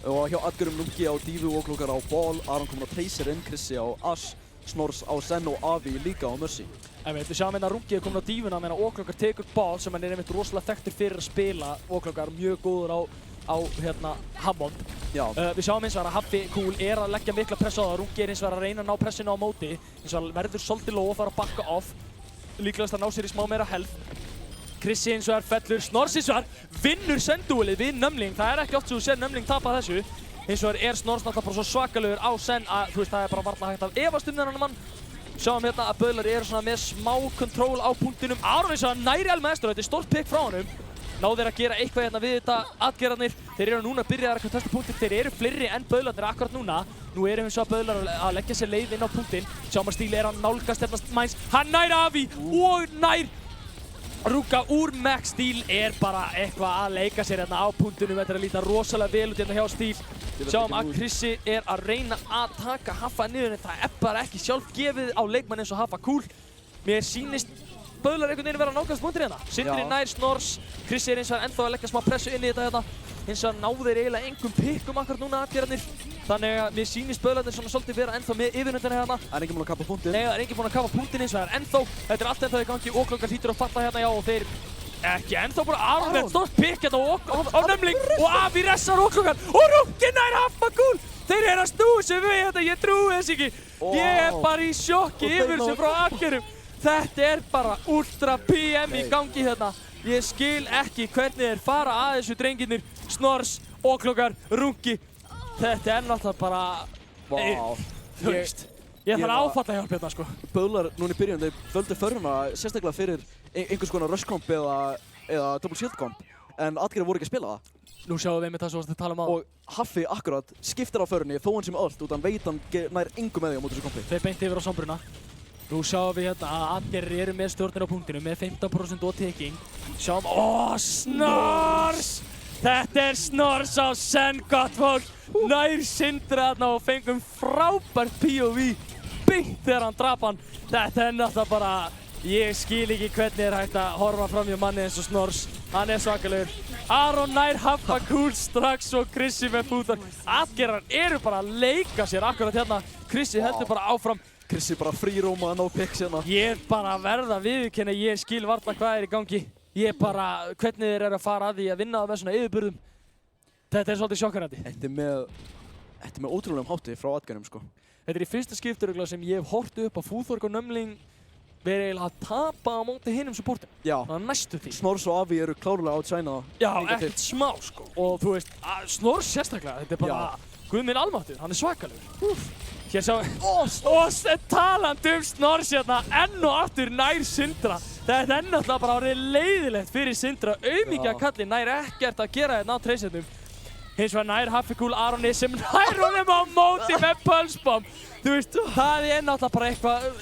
Og hjá Atgeirum Lungi á Dífu og Klokar á Ball, Aron komin á Tracerinn, Krissi á Ash, Snors á Sen og Avi líka á Mercy. Við sjáum hérna að Rungi er komin á Dífuna meðan Oklokar tekur Ball sem hann er einmitt rosalega þekktur fyrir að spila. Oklokar mjög góður á hérna Hammond. Við sjáum eins og að Hafekúl er að leggja mikla press á það. Rungi er eins og að reyna að ná pressinu á móti. Eins og verður svolítið low og fara að bakka off. Líklegast að ná sér í smá meira health. Krissi eins og fellur. Snors eins og vinnur Sen-dúelið við Nömling. Það er ekki oft sem þú sér Nömling tapa þessu. Eins og Snors náttúrulega bara svo svakalegur á Sen að þú veist það er bara varla hægt að efast þennan mann. Sjáum hérna að Böðlar eru svona með smá kontról á punktinum. Aron eins og næri Elmaestro. Þetta er stórt pick frá honum. Náðu þeir að gera eitthvað hérna við þetta Atgeirarnir. Þeir eru núna byrjaðar að testa punktin. Þeir eru fleiri en Böðlarnir akkurat núna. Nú eru eins og að Böðlar að leggja sér leið inn á punktin. Sjáum að Stíl er að nálgast hérna Mæns. Hann nær Avi og nær Rúka úr Max Steel bara eitthvað að leika sér hérna á punktunum. Þetta að líta rosalega vel út hérna hjá Steel. Sjáum að Krissi að reyna að taka Haffa niður en það bara ekki sjálf gefið á leikmann eins og Haffa Cool. Mér sýnist Böðlar einhvern veginn vera að nálgast punktur hérna. Sindri nær Snors, Krissi eins og ennþá að leggja smá pressu inn í þetta hérna. Hins vegar náðu þeir eiginlega engum pikkum akkurat núna aðgerðarnir. Þannig að mér sýnist Böðlarnir svona svolítið vera ennþá með yfirhundina hérna. Það enginn búinn að kappa punktinn. Nei, það enginn búinn að kappa punktinn hins vegar ennþá. Þetta allt ennþá í gangi, Óklokar hlýtur að fatta hérna já og þeir ekki ennþá bara Aron með stórt pikk hérna á Nömling og Afi ressar Óklokar og Rúkki nær Haffa Cool. Þeir að snúa sig við þetta, ég trúi þess ekki. Ég bara í sjokki yfir þessu frá Akkerum. Þetta bara ultra PM í gangi hérna. Ég skil ekki hvernig þeir fara að þessu drengirnir. Snors, Óklokar, Rúkki. Þetta náttúrulega bara... Þú veist. Ég þarf að áfalla hjálp hérna sko. Böðlar núna í byrjun, þeir völdu föruna sérstaklega fyrir einhvers konar rush comp eða double shield comp. En Atgeir voru ekki að spila það. Nú sjáum við einmitt það sem við tala á. Og Haffi akkurat skiptir á förunni þó hann sem öll út, hann veit hann nær engu með því á móti þessu kompi. Þeir beint yfir á sombruna. Nú sjáum við hérna að Atgeir eru með stjórnir á punktinu með 15% og taking. Sjáum, Snors! Þetta Snors á senn, gott fólk. Nær Sindra þarna og fengum frábært POV. Beint þegar hann drap hann. Þetta náttúrulega bara, ég skil ekki hvernig hægt að horfa fram hjá manni eins og Snors. Hann svakalegur. Aron nær Haffa Cool strax og Krissi með fútar. Atgeirar eru bara að leika sér akkurat hérna. Krissi heldur bara áfram. Krissi bara fríróma að ná picks hérna. Ég bara verða að viðurkenna, ég skil varla hvað í gangi. Ég bara, hvernig þeir eru að fara að því að vinna það með svona yfirburðum. Þetta svolítið sjokkerandi. Þetta með ótrúlegum hátti frá Atgeirum sko. Þetta í fyrsta skipturugla sem ég hef hort upp á Fúþorg og Nömling verið eiginlega að tapa á móti hinum supportum. Já. Það næstu því. Snors og Afi eru klárlega átsæna. Já, ekkert smá sko. Og þú veist, Snors sérstaklega, þetta bara, Guð minn almáttur, hann svakalegur. Hér sjáum við, og talandi Snors hérna, enn og aftur nær Sindra. Þetta náttúrulega bara orðið leiðilegt fyrir Sindra. Auðmíkja kalli nær ekkert að gera hérna á treysetnum. Hins vegar nær Haffi Cool Aroni sem nær honum á móti með pulsebomb. Þú veist, það náttúrulega bara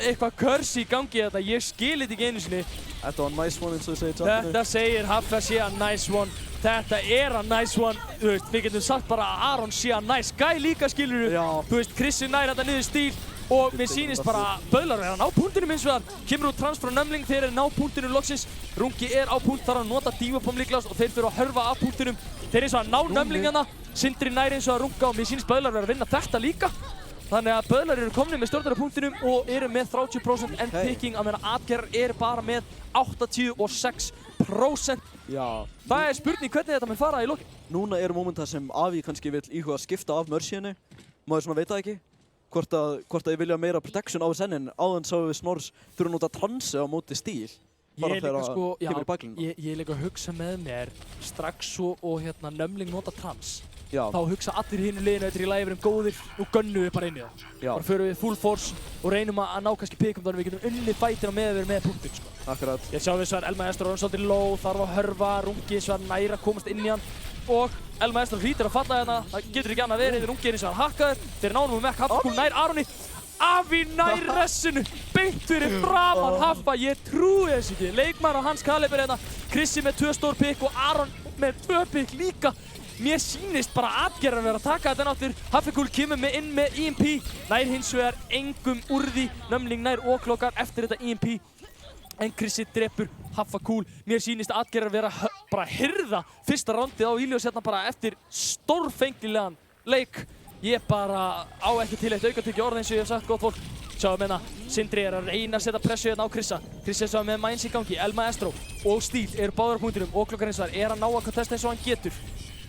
eitthvað curse í gangi þetta. Ég skil þetta ekki einu sinni. Þetta var nice one eins og þið segir tjáttinu. Þetta segir Haffi að sé að nice one. Þetta að nice one. Þú veist, við getum sagt bara að Aron sé að nice guy líka skilur við. Þú veist, Krissi nær þetta niður Stíl. Og mér sýnist bara Böðlar að ná punktinum hins vegar. Kemur út trans frá Nömling, þeir ná punktinum loksins. Rúnki á punkt, þarf að nota Divapom líklegast og þeir fyrir að hörfa af punktinum. Þeir eins og að ná Nömling hérna. Sindri nær eins og að Rúnka og mér sýnist Böðlar að vinna þetta líka. Þannig að Böðlar eru komnir með stjórnir á punktinum og eru með 30% end picking, að meðan Atgeirar eru bara með 86%. Já. Það spurning hvernig þetta mun fara í lokin. Núna eru mómentar sem Afi kannski vill íhuga að skipta af Mercyinni. Maður svona veit það ekki. Hvort að ég vilja meira protection á sennin. Áðan sáum við Snors þurfa að nota transi á móti Stíl. Bara þegar það kemur í baklinu. Ég líka að hugsa með mér strax og hérna Nömling nota trans. Já. Þá hugsa allir hinu liðinu eftir í lagi verðum góðir og gönnum við bara inn í það. Já. Bara förum við full force og reynum að ná kannski pikum þannig við getum unnið fætina með að vera með punktin sko. Akkurat. Ég sjá við svar Elma Esther og hann svolítið low, þarf að hörfa, Rúnki svar næra komast inn í hann og Elma Esther hlýtur að falla hérna, það getur ekki annað verið, Rúnki er eins og hann hakkaður, þeir nánum með Haffa Cool nær Aroni, Afi nær ressinu, beint fyrir framan Haffa, ég trúi þess ekki, leikmaður á hans kaliber hérna, Krissi með 2 stór pikk og Aron með 2 pikk líka. Mér sýnist bara Atgeirar vera að taka þetta náttur. Haffi Cool kemur inn með EMP, nær hins vegar engum úr því, Nömling nær Óklokar eftir þetta EMP. En Krissi drepur Haffa Cool. Mér sýnist Atgeirar vera bara að hirða fyrsta rándið á Ilios hérna bara eftir stórfenglilegan leik. Ég bara á ekki til eitt aukatekki orð eins og ég hef sagt, gott fólk. Sjáum hérna, Sindri að reyna að setja pressu hérna á Krissa. Krissi sjáum með Mines í gangi, Elma Estro og Stíl eru báðar á punktinum. Óklokar hins vegar að ná að testa eins og hann getur.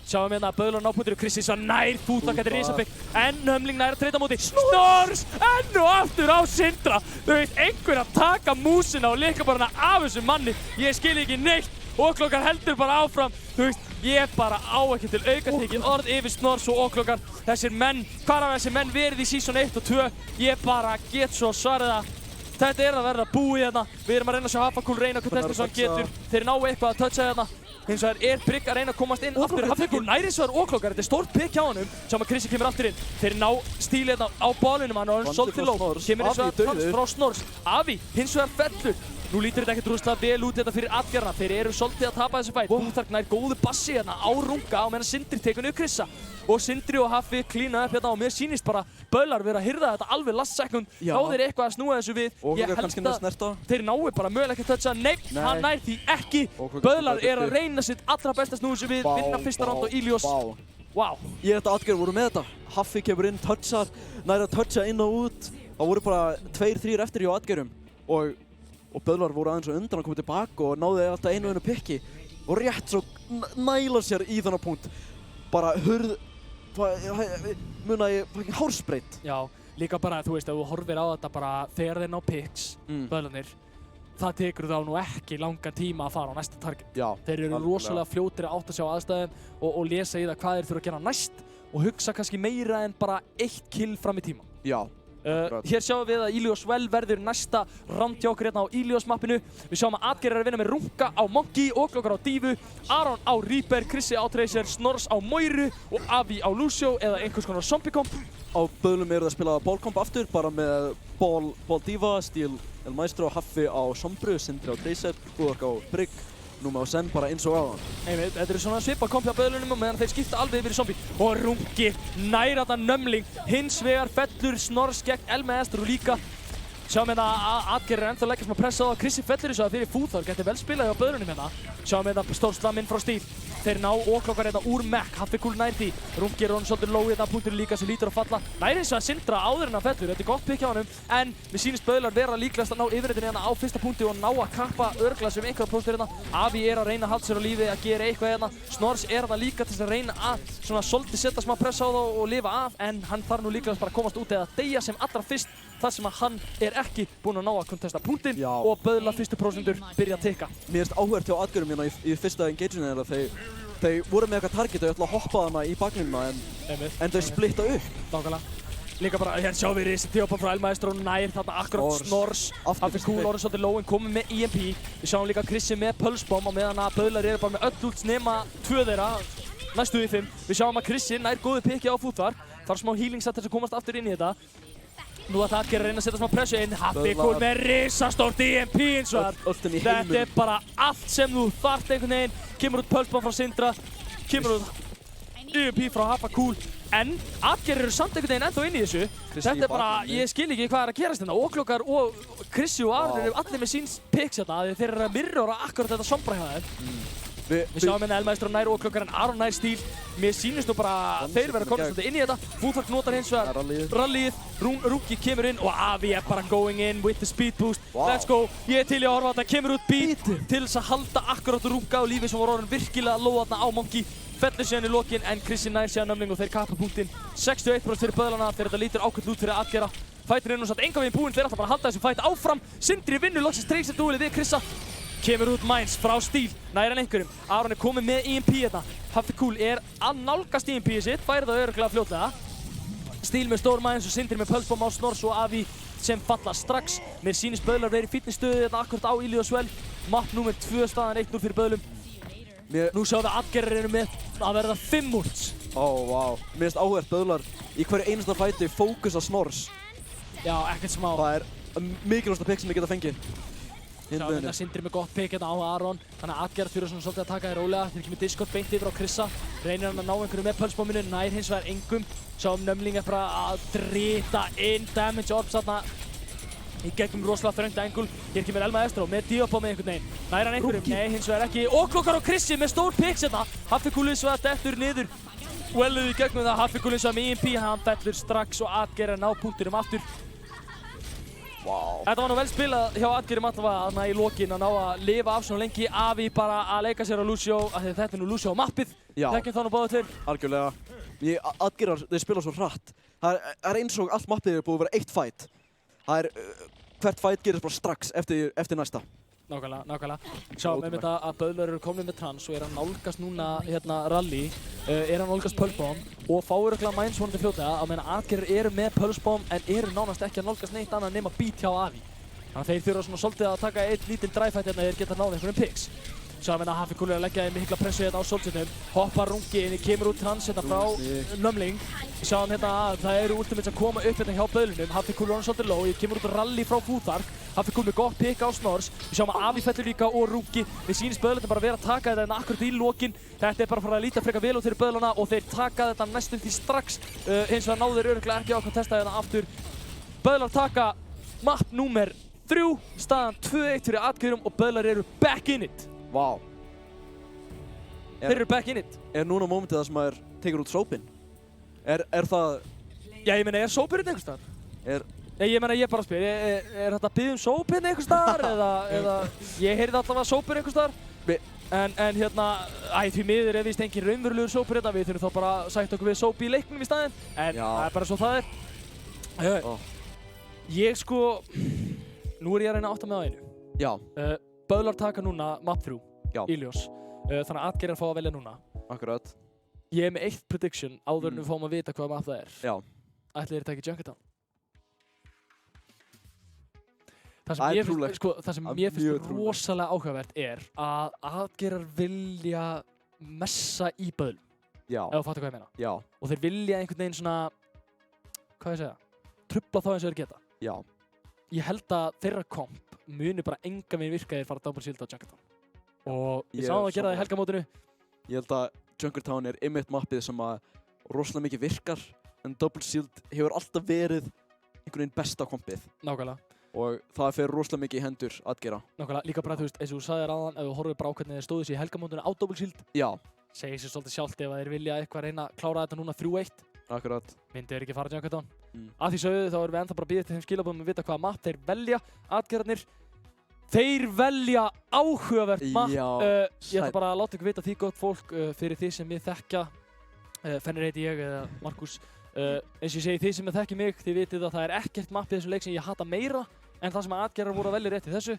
Sjáum hérna Böðlar ná punktinum, Krissi svo nær fútak, þetta risapikk. En Nömling nær að treyta á móti. Snors enn og aftur á Sindra. Þú veist, einhver að taka músina og lekabarana af þessum manni. Ég skil ekki neitt. Óklokar heldur bara áfram. Þú veist, ég bara á ekki til aukatekið orð yfir Snors og Óklokar. Þessir menn, hvar hafa þessir menn verið í season 1 og 2? Ég bara get svo svarið það. Þetta að verða búið hérna. Við erum að reyna að sjá Haffa Cool reyna að testa svo hann getur. Þeir ná eitthvað að toucha hérna. Hins vegar Brygg að reyna að komast inn aftur. Haffi Cool nær hins vegar Óklokar. Þetta stórt pikk hjá honum. Sjáum að Krissi kemur aftur inn. Þeir ná Stíl hérna á ballinu. Hann er svolítið lóð. Kemur hins vegar frá Snors. Afi hins vegar fellur. Nú lítur þetta ekkert rosalega vel út þetta fyrir atgerna. Þeir eru svolítið að tapa þessu fæt. Búþark nær góðu bassi hérna á runga á meðan Sindri tekur niður Krissa. Og Sindri og Haffi klína upp hérna og mér sýnist bara Böðlar vera að hirða þetta alveg last second. Þá þeir eitthvað að snúa þessu við. Og ég held kannski að snerta. Þeir náu bara mögulega ekki að toucha. Nei, hann nær því ekki. Böðlar að reyna sitt allra besta að snúa þessu við, vinna fyrsta round og Ilios. Wow. Ég held að atgerðar voru með þetta. Haffi kemur inn, touchar, nær að toucha inn og út. Það voru bara 2-3 eftir hjá atgerðum. Og Böðlar voru aðeins og undan að koma tilbaka og náðu alltaf einu pikki. Og rétt svo næla sér í þennan punkt. Bara hurð, munaði hárspreitt. Já, líka bara, þú veist, ef þú horfir á þetta bara þegar þeir ná picks, Böðlarnir, það tekur þá nú ekki langan tíma að fara á næsta target. Já, þeir eru rosalega fljótir að átta sig á aðstæðum og lesa í það hvað þeir þurfa að gera næst og hugsa kannski meira en bara 1 kill fram í tíma. Já. Hér sjáum við að Ilios Well verður næsta round hjá okkur hérna á Ilios mappinu. Við sjáum að Atgeir er að vinna með Runga á Monkey, Oklokkar á Dífu, Aron á Reaper, Krissi á Tracer, Snors á Moiru og Avi á Lucio eða einhvers konar zombie comp. Á Böðlum eru það að spila ballkomp aftur, bara með Ball Diva, Steel El Maestro, Haffi á Sombru, Sindri á Tracer, Búðark á Brygg, Númi á Sen, bara eins og aðan. Einmitt, þetta eru svona svipað komp hjá Böðlunum og meðan þeir skipta alveg yfir í zombie. Og Rungi nær þetta nömling, hins vegar fellur Snors gegn El Maestro líka. Sjáum hérna að Atgeir er ennþá að leggja smá pressa á það. Krissi fellur þessu að fyrir Fúþar geti vel spilað hjá Böðlunum hérna. Sjáum hérna stór slam inn frá Steel. Þeir ná Oklokkar hérna úr Mac, Haffi kúl nær því. Rungi er honum svolítið low í þetta punktur líka sem lítur að falla. Nær eins og að Sindra áður en hann fellur, þetta er gott pikk hjá honum. En mér sýnist Böðlar vera líklegast að ná yfirreitinni hérna á fyrsta punkti og ná að kappa örgla sem einhverja póstur hérna. Avi er að reyna að halda sér á lífi að gera eitthvað hérna. Snors er þarna líka til að reyna að svona svolítið setja smá pressa á þá og lifa af. En hann þarf nú líklegast bara að komast út eða deyja sem allra fyrst. Þar sem að hann er ekki búinn að ná að kontesta punktinn og Böðla fyrstu prósentur byrja að tikka. Mér finnst áhugavert hjá Atgeirum hérna í fyrsta engagementinu þegar þeir voru með eitthvað target og ætla að hoppa þarna í bagnina en þau splitta upp. Nákvæmlega. Líka bara hérna sjáum við Risi Teopa frá El Maestro nær þarna akkurat Snors. Haffi kúl orðin svolítið low en komið með EMP. Við sjáum líka Krissi með Pulse Bomb á meðan að Böðlar eru bara með öll ults nema 2 þeirra næstu í 5. Við sjáum að Krissi nær góðu pikki á Fúþar. Þarf smá healing set til að komast aftur inn í þetta. Nú að Atgeir að reyna að setja smá pressu inn. Haffi kúl með risastórt EMP eins og þar. Þetta er bara allt sem þú þarft einhvern veginn. Kemur út Pulse Bomb frá Sindra. Kemur út EMP frá Haffa kúl. En Atgeir eru samt einhvern veginn ennþá inn í þessu. Þetta er bara, ég skil ekki hvað er að gerast hérna. Oklokkar og Krissi og Aron eru allir með síns picks hérna. Þeir eru að mirrora akkurat þetta sombra hjá þeim. Við sjáum hérna El Maestro nær Oklokkar en Aron nær Steel. Mér sýnist nú bara þeir verða komið svolítið inn í þetta. Fúþark notar hins vegar rallyið. Rungi kemur inn og Avi er bara going in with the speed boost. Let's go. Ég er til í að horfa að þetta kemur út beat til þess að halda akkurat Runga á lífi sem var orðin virkilega low þarna á Monkey. Fellur síðan í lokin en Krissi nær síðan nömling og þeir kappa punktinn. 61% fyrir Böðlana þegar þetta lítur ákveld út fyrir Atgeira. Fæturinn er nú satt engan veginn búinn, þeir ætla bara að halda þessum fæt áfram. Sindri vinnur loksins Tracer-dúelið við Krissa. Kemur út Mines frá Steel, nær hann einhverjum. Aron er komið með EMP hérna. Haffi kúl er að nálgast EMP-ið sitt, færi það örugglega fljótlega. Steel með stór Mines og Sindri með Pulse Bomb á Snors og Avi sem falla strax. Mér sýnist Böðlar verið í fínni stöðu hérna akkurat á Ilios Well. Mapp númer 2 staðan 1-0 fyrir Böðlum. Nú sjáum við að Atgeirar eru með að verða 5 úrs. Vá. Mér finnst áhugavert Böðlar í hverju einasta fæti fókus á Snors. Já, ekkert smá. Það er mikilvægasta pick sem við geta fengið. Sjáum við að Sindri með gott pick hérna á Aron. Þannig að Atgeirar þurfa svona svolítið að taka þér rólega. Þeir kemur Discord beint yfir á Krissa. Reynir hann að ná einhverju með Pulse Bombinu, nær hins vegar engum. Sjáum nömling er bara að drita inn damage orbs þarna í gegnum rosalega þröngt angle. Hér kemur El Maestro með Diop á með einhvern veginn. Nær hann einhverjum? Nei, hins vegar ekki. Oklokkar og Krissi með stór picks hérna. Haffi kúl hins vegar dettur niður. Welluð í gegnum það. Haffi kúl hins vegar með EMP. Hann fellur strax og Atgeirar ná punktinum aftur. Þetta var nú vel spilað hjá Atgeirum allavega í lokin að ná að lifa af svona lengi. Avi bara að leika sér á Lucio af því þetta er nú Lucio á mappið. Þekkjum það nú báðir tveir. Algjörlega. Atgeirar, þeir spila svo hratt. Það er eins og allt mappið er búið að vera 1 fight. Það er, hvert fight gerist bara strax eftir næsta. Nákvæmlega. Sjáum við þetta að Böðlar eru komnir með trans og er að nálgast núna hérna rally. Er að nálgast Pulse Bomb og fá örugglega Mines vonandi fljótlega á meðan Atgeirar eru með Pulse Bomb en eru nánast ekki að nálgast neitt annað nema beat hjá Avi. Þannig að þeir þurfa svona svolítið að taka eitt lítinn dræfætt hérna þeir geta náð einhverjum picks. Sjáum að Hafi Kúli að leggja mikla pressu hérna á Soldiernum. Hoppar rungi inn, kemur út trans hérna frá Numbling. Við sjáum hérna að það eru ultimates að koma upp hérna hjá böðlunum. Hafi Kúli er svolítið low, kemur út rally frá Futhark. Hafi Kúli með gott pick á Snors. Við sjáum að Avi fellur líka og rungi. Við sýnist böðlunum bara vera að taka þetta en akkurat í lokin. Þetta bara fara að líta frekar vel út fyrir böðluna og þeir taka þetta næstum því strax. Hins vegar náðu þeir örugglega ekki á að testa þetta aftur. Böðlar taka map númer 3, staðan 2-1 fyrir Atgerum og böðlar eru back in it. Vá. Þeir eru back in it. Núna momentið það sem maður tekur út sópinn? Er það... Já, ég meina, er sópinn einhvers staðar? Nei, ég meina, ég bara spyr, er þetta að biðja sópinn einhvers staðar? eða ég heyrði allavega sópinn einhvers staðar. En hérna, því miður er víst engin raunverulegur sópur hérna, við þurfum þá bara að sætta okkur við sópi í leiknum í staðinn. En það er bara svo það er. Ég sko, nú er ég að reyna að átta mig á einu. Já. Böðlar taka núna map 3, Já. Ilios. Þannig að Atgeir fá að velja núna. Akkurat. Ég er með eitt prediction áður en við fáum að vita hvaða map það er. Já. Ætli þeir taki Junkertown? Það sem mér finnst rosalega áhugavert er að Atgeirar vilja messa í böðlum. Já. Ef þú fattar hvað ég meina. Já. Og þeir vilja einhvern veginn svona, hvað ég segja, trufla þá eins og þeir geta. Já. Ég held að þeirra komp muni bara enga veginn virka þeir fara double shield á Junkertown. Og ég sá það að gera það í helgamótinu. Ég held að Junkertown er einmitt mappið sem að rosalega mikið virkar, en double shield hefur alltaf verið einhvern veginn besta kompið. Nákvæmlega. Og það fer rosalega mikið í hendur Atgeira. Nákvæmlega, líka bara þú veist, eins og þú sagðir áðan, ef þú horfir bara á hvernig þeir stóðu sig í helgamótinu á double shield. Já. Segir sér svolítið sjálft ef þeir vilja eitthvað reyna að klára þetta núna 3-1. Akkurat. Myndi þeir ekki fara Junkertown. Að því sögðu þá erum við ennþá bara að bíða eftir þeim skilabóðum að vita hvaða map þeir velja, Atgeirarnir. Þeir velja áhugavert map. Ég ætla bara að láta ykkur vita því gott fólk fyrir því sem ég þekkja. Fennir heiti ég eða Markus. Eins og ég segi þið sem þekkja mig, þið vitið að það er ekkert map í þessum leik sem ég hata meira en það sem Atgeirar voru að velja rétt í þessu.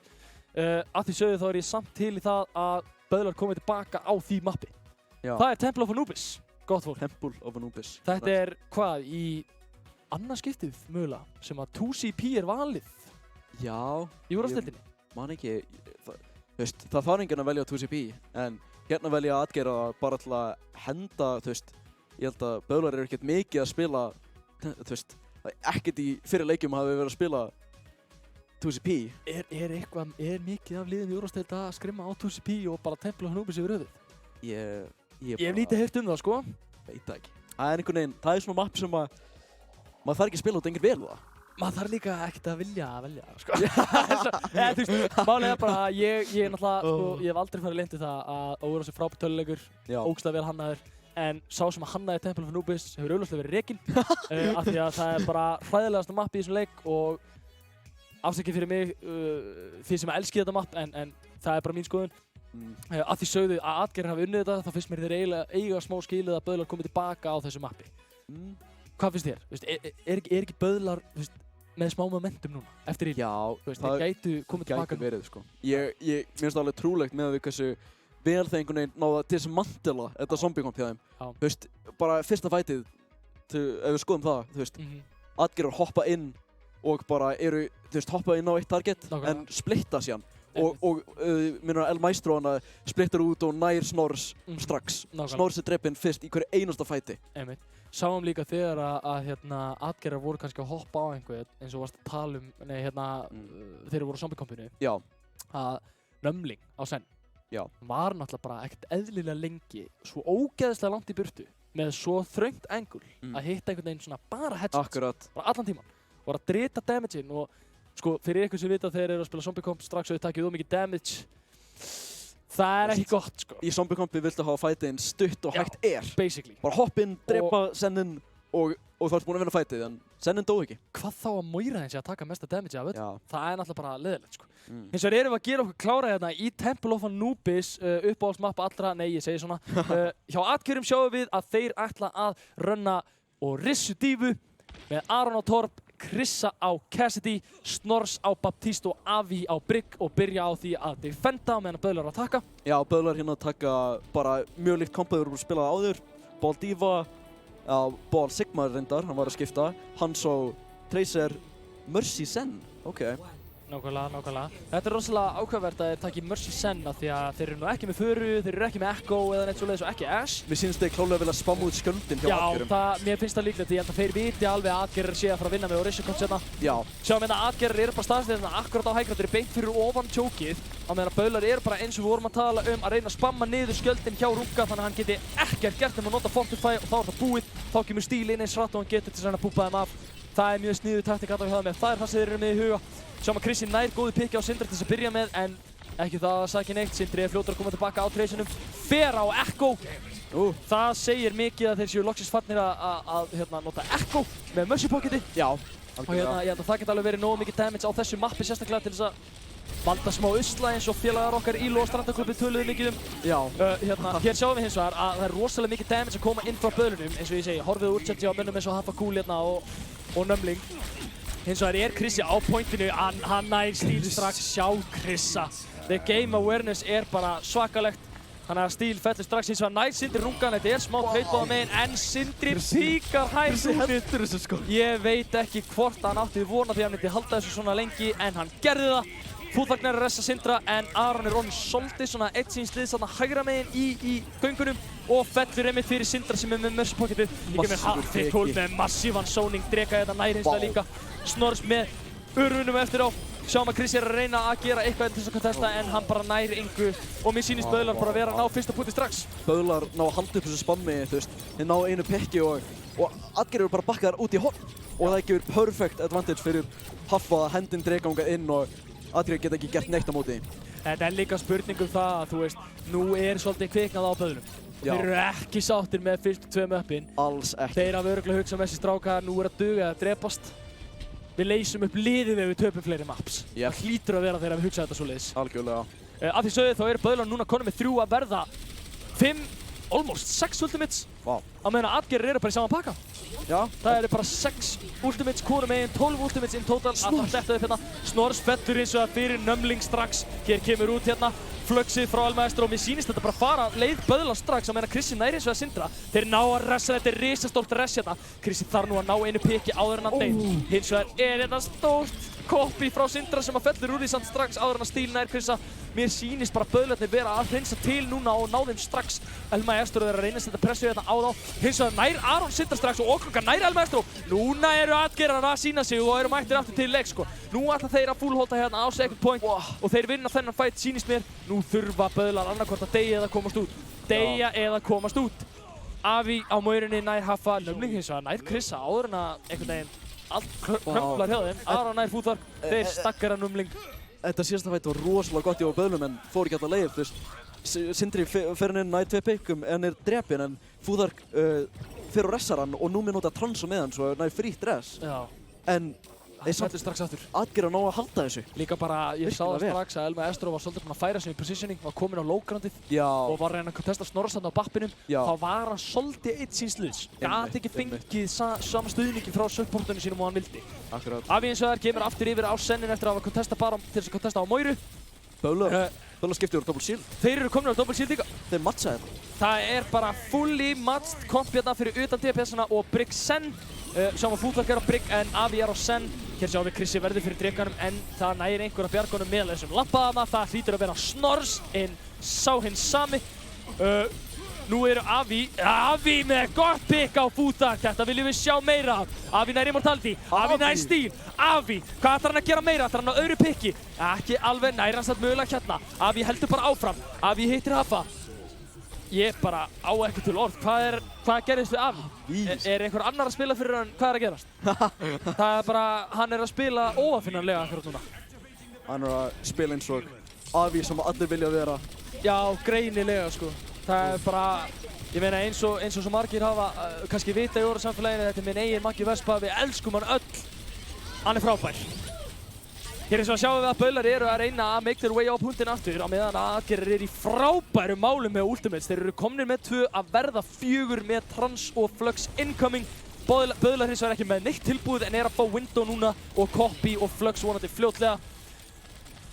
Að því sögðu þá er ég samt til í það að böðlar komið tilbaka á því mappi. Já. Það er Temple of Anubis, gott fólk. Temple of Anubis. Þetta er hvað, í annað skiptið mögulega sem að 2CP er valið. Já. Í úrvalsdeildinni. Man ekki, það þarf enginn að velja 2CP, en hérna velja Atgeira bara til að henda, ég held að böðlar eru ekkert mikið að spila, ekkert í fyrir leikjum hafi verið að spila 2CP. Er mikið af liðum í úrvalsdeild að skrimma á 2CP og bara Temple of Anubis yfir höfuð? Ég hef lítið heyrt það, sko. Veit það ekki. Það er einhvern veginn, það er svona mapp sem maður þarf ekki að spila út enginn vel það. Maður þarf líka ekkert að velja, sko. Málið er bara að ég náttúrulega, sko, ég hef aldrei farið leynt við það að óra sér frábær töluleikur, ógeðslega vel hannaður, en sá sem að hannaði Temple of Anubis hefur augljóslega verið rekinn, af því að það er bara hræðilegasta mapp í þessum leik og afsakið fyrir mig, þið sem elskið þetta mapp, en það er bara mín skoðun. Að því sögðu að Atgeirar hafi unnið þetta, þá finnst mér þeir eiga smá skilið að böðlar komið tilbaka á þessu mappi. Hvað finnst þér? Er ekki böðlar með smá momentum núna, eftir í? Já, það gætu komið tilbaka verið, sko. Mér finnst það alveg trúlegt með að við hversu vel þeir einhvern veginn náða til þess að mantela þetta zombie-komp hjá þeim. Bara fyrsta fætið, ef við skoðum það, Atgeirar hoppa inn og bara eru, hoppa inn á eitt target, en splitta síðan. Og El Maestro hana splittar út og nær Snors strax. Snors er dreipinn fyrst í hverju einasta fæti. Sáum líka þegar að Atgeirar voru kannski að hoppa á einhvern, eins og varst að tala um, þeir voru á zombie-kompinu. Já. Að Numbling á Sen. Já. Var náttúrulega bara ekkert eðlilega lengi, svo ógeðslega langt í burtu, með svo þröngt angle að hitta einhvern veginn svona bara headshots. Akkurat. Bara allan tíman. Og var að drita damage-in og sko, fyrir ykkur sem vita þegar þeir eru að spila zombie-komp strax og þau takið mikið damage. Það er ekki gott, sko. Í zombie-kompi viltu hafa fætinn stutt og hægt er. Basically. Bara hopp inn, drepa Senin og þú ert búinn að vinna fætið, en Senin dó ekki. Hvað þá að Moira henni sé að taka mesta damage af öll? Það er náttúrulega bara leiðilegt, sko. Hins vegar erum við að gera okkur klára hérna í Temple of Anubis, uppáhaldsmappa allra, nei ég segi svona. Hjá Atgeirum sjáum við að þeir ætla að runna Orissu Dífu með Aron á Torb, Krissa á Cassidy, Snors á Baptiste og Avi á Brigg og byrja á því að defenda meðan böðlar að taka. Já, böðlar hérna að taka bara mjög líkt kompaður úr spilaði áður. Ball Diva, Ball Sigmar reyndar, hann var að skipta. Hanzo, Tracer, Mercy Sen, ok. Nákvæmlega. Þetta rosalega áhugavert að þeir taki Mercy Sen af því að þeir eru nú ekki með Föru, þeir eru ekki með Echo eða neitt svoleiðis og ekki Ashe. Mér sýnist þeir klálega vilja spamma út skjöldin hjá Adgerum. Já, mér finnst það líklegt, ég held að þeir viti alveg að Adgerar sé að fara að vinna með Orisiacon sérna. Já. Sjáum hérna að Adgerar eru bara staðstöðið hérna akkurat á hægra, þeir eru beint fyrir ofan chokið, á meðan að Baular eru bara eins og við vorum að tala að reyna að spamma niður skjöldin hjá Rúka þannig að hann geti ekkert gert um að nota Fortify og þá er það búið, þá kemur Steel inn eins rætt og hann getur til að púpa þeim af. Það er mjög sniðug taktík að hafa með, það er það sem þeir eru með í huga. Sjáum að Chrissi nær góðu pikki á Sindra til þess að byrja með en ekki það að sækja neitt. Sindri er fljótur að koma tilbaka á treysunum. Fer á Echo. Það segir mikið að þeir séu loksins farnir að nota Echo með Mercy Pocketi. Já, og ég held að það geti alveg verið nógu mikið damage á þessu mappi sérstaklega til þess að valda smá usla eins og félagar okkar Ílo og Strandaklubbi töluðu mikið um. Já. Hér sjáum við hins vegar að það er rosalega mikið damage að koma inn frá böðlunum eins og ég segi, horfið úrsetti á mönnum eins og Hafa Cool hérna og Numbling. Hins vegar er Chrissi á pointinu, hann nær Steel strax, sjá Chrissa. The game awareness er bara svakalegt. Þannig að Steel fellur strax hins vegar nær Sindri Rungan, þetta er smá trade-báða megin en Sindri píkar hægt. Ég veit ekki hvort hann átti vona því að hann myndi halda þessu svona lengi en hann gerði það. Fúþagn er að ressa Sindra en Aron er orðinn svolítið svona eitt síns liðs þarna hægra megin í göngunum og fellur einmitt fyrir Sindra sem er með Mercy Pocketið. Líka með Halftick Hól með massívan sóning, Dreka þetta nær hins vegar líka. Snorrs með urunum eftir á. Sjáum að Chrissi er að reyna að gera eitthvað til þess að kontesta en hann bara nær engu og mér sýnist Böðlar bara að vera að ná fyrsta putti strax. Böðlar ná að halda upp þessu spammi, þú veist, þeir ná einu pikki og Adgerir eru bara bakkaðar út í horn og það gefur perfect advantage fyrir Haffa að hendin Drekanga inn og Adgerir geta ekki gert neitt á móti. Þetta er líka spurning um það að þú veist, nú er svolítið kviknað á Böðlum. Þeir eru ekki sáttir með fyrstu tvö möppin. Alls ekki. Þeir hafa örugglega hugsað með þessi strákar, nú er að duga eða drepast. Við leysum upp liðið ef við töpum fleiri maps. Yep. Það hlýtur að vera þegar við hugsaðum þetta svoleiðis. Algjörlega. Af því sögðu þá eru Böðlar núna konum með 3 að verða 5, almost 6 ultimates. Vá. Á meðan að Adgerir eru bara í sama pakka. Já. Það eru bara 6 ultimates, hvorum megin 12 ultimates in total. Alltaf þetta upp hérna. Snorrs fellur eins og það fyrir Numbling strax. Hér kemur út hérna Fluxið frá Elmaestro og mér sýnist þetta bara fara leið Böðlar strax á meðan Chrissi nær eins og að Sindra. Þeir ná að ressa, þetta er risastórt ress hérna. Chrissi þarf nú að ná einu piki áður en hann deyr. Hins vegar er þetta stórt copy frá Sindra sem að fellur úr því samt strax áður en að Steel nær Chrissa. Mér sýnist bara Böðlarnir vera að hreinsa til núna og ná þeim strax. Elmaestro er að reyna að setja pressu hérna á þá. Hins vegar nær Aron Sindra strax og Okroka nær Elmaestro. Núna eru Adgerar að sína sig og eru mættir aftur til leik sko. Nú ætla þeir að fullholda hérna á second point og þeir vinna þennan fight sýnist mér. Nú þurfa Böðlar annarkvort að deyja eða komast út. Deyja eða komast út. Avi á maurinni nær Haffa, Numbling hins vegar nær Chrissa áður en að einhvern veginn allt krömplar hjá þeim. Aron nær Fúþvark, þeir stakkar að Numbling. Þetta síðasta fight var rosalega gott hjá Böðlum en fór ekki alltaf leið, þú veist. Sindri fer inn nær 2 pikkum en er drepinn en Fúþvark fer og ressar hann og Númi nota transo með hann svo nær frítt ress. Já. En Fellur strax aftur. Adgerir ná að halda þessu. Líka bara, ég sá það strax að Elmaestro var svolítið búinn að færa sig í positioning, var kominn á low groundið og var að reyna að testa Snorras þarna á bappinum. Þá var hann svolítið eitt síns liðs. Gat ekki fengið sama stuðningi frá supportunum sínum og hann vildi. Akkurát. Avi hins vegar kemur aftur yfir á Sennin eftir að hafa kontesta bara til þess að kontesta á Moiru. Böðlar skipti úr double shield. Þeir eru komin á double shield líka. Þeir matcha þetta. Það er bara fully matched komp hérna fyrir utan DPS-ana og Brigg Sen. Sjáum að Fúþvark er á Brigg en Avi er á Sen. Hér sjáum við Chrissi verður fyrir drekanum en það nægir einhver að bjarga honum með þessum lampaðana. Það hlýtur að vera Snorrs en sá hinn sami. Nú eru Avi með gott pick á Fúþvark. Þetta viljum við sjá meira af. Avi nær Immortality, Avi nær Steel. Avi, hvað ætlar hann að gera meira? Ætlar hann á öðru picki? Ekki alveg, nær hans að mögulega hérna. Avi heldur bara áfram. Avi hittir Haffa. Ég bara á ekki til orð. Hvað gerðist við Avi? Er einhver annar að spila fyrir hann? Hvað er að gerast? Það er bara, hann er að spila óafinnanlega akkurat núna. Hann er að spila eins og Avi sem allir vilja vera. Já, greinilega sko. Það er bara, ég meina eins og svo margir hafa kannski vita í samfélaginu, þetta er minn eigin Maggi Vespa, við elskum hann öll. Hann er frábær. Hér eins og sjáum við að Böðlar eru að reyna að make their way á punktinn aftur á meðan að Adgerir eru í frábæru málum með ultimates. Þeir eru komnir með 2 að verða 4 með Trans og Flux incoming. Böðlar hins vegar ekki með neitt tilbúið en er að fá window núna og Copy og Flux vonandi fljótlega.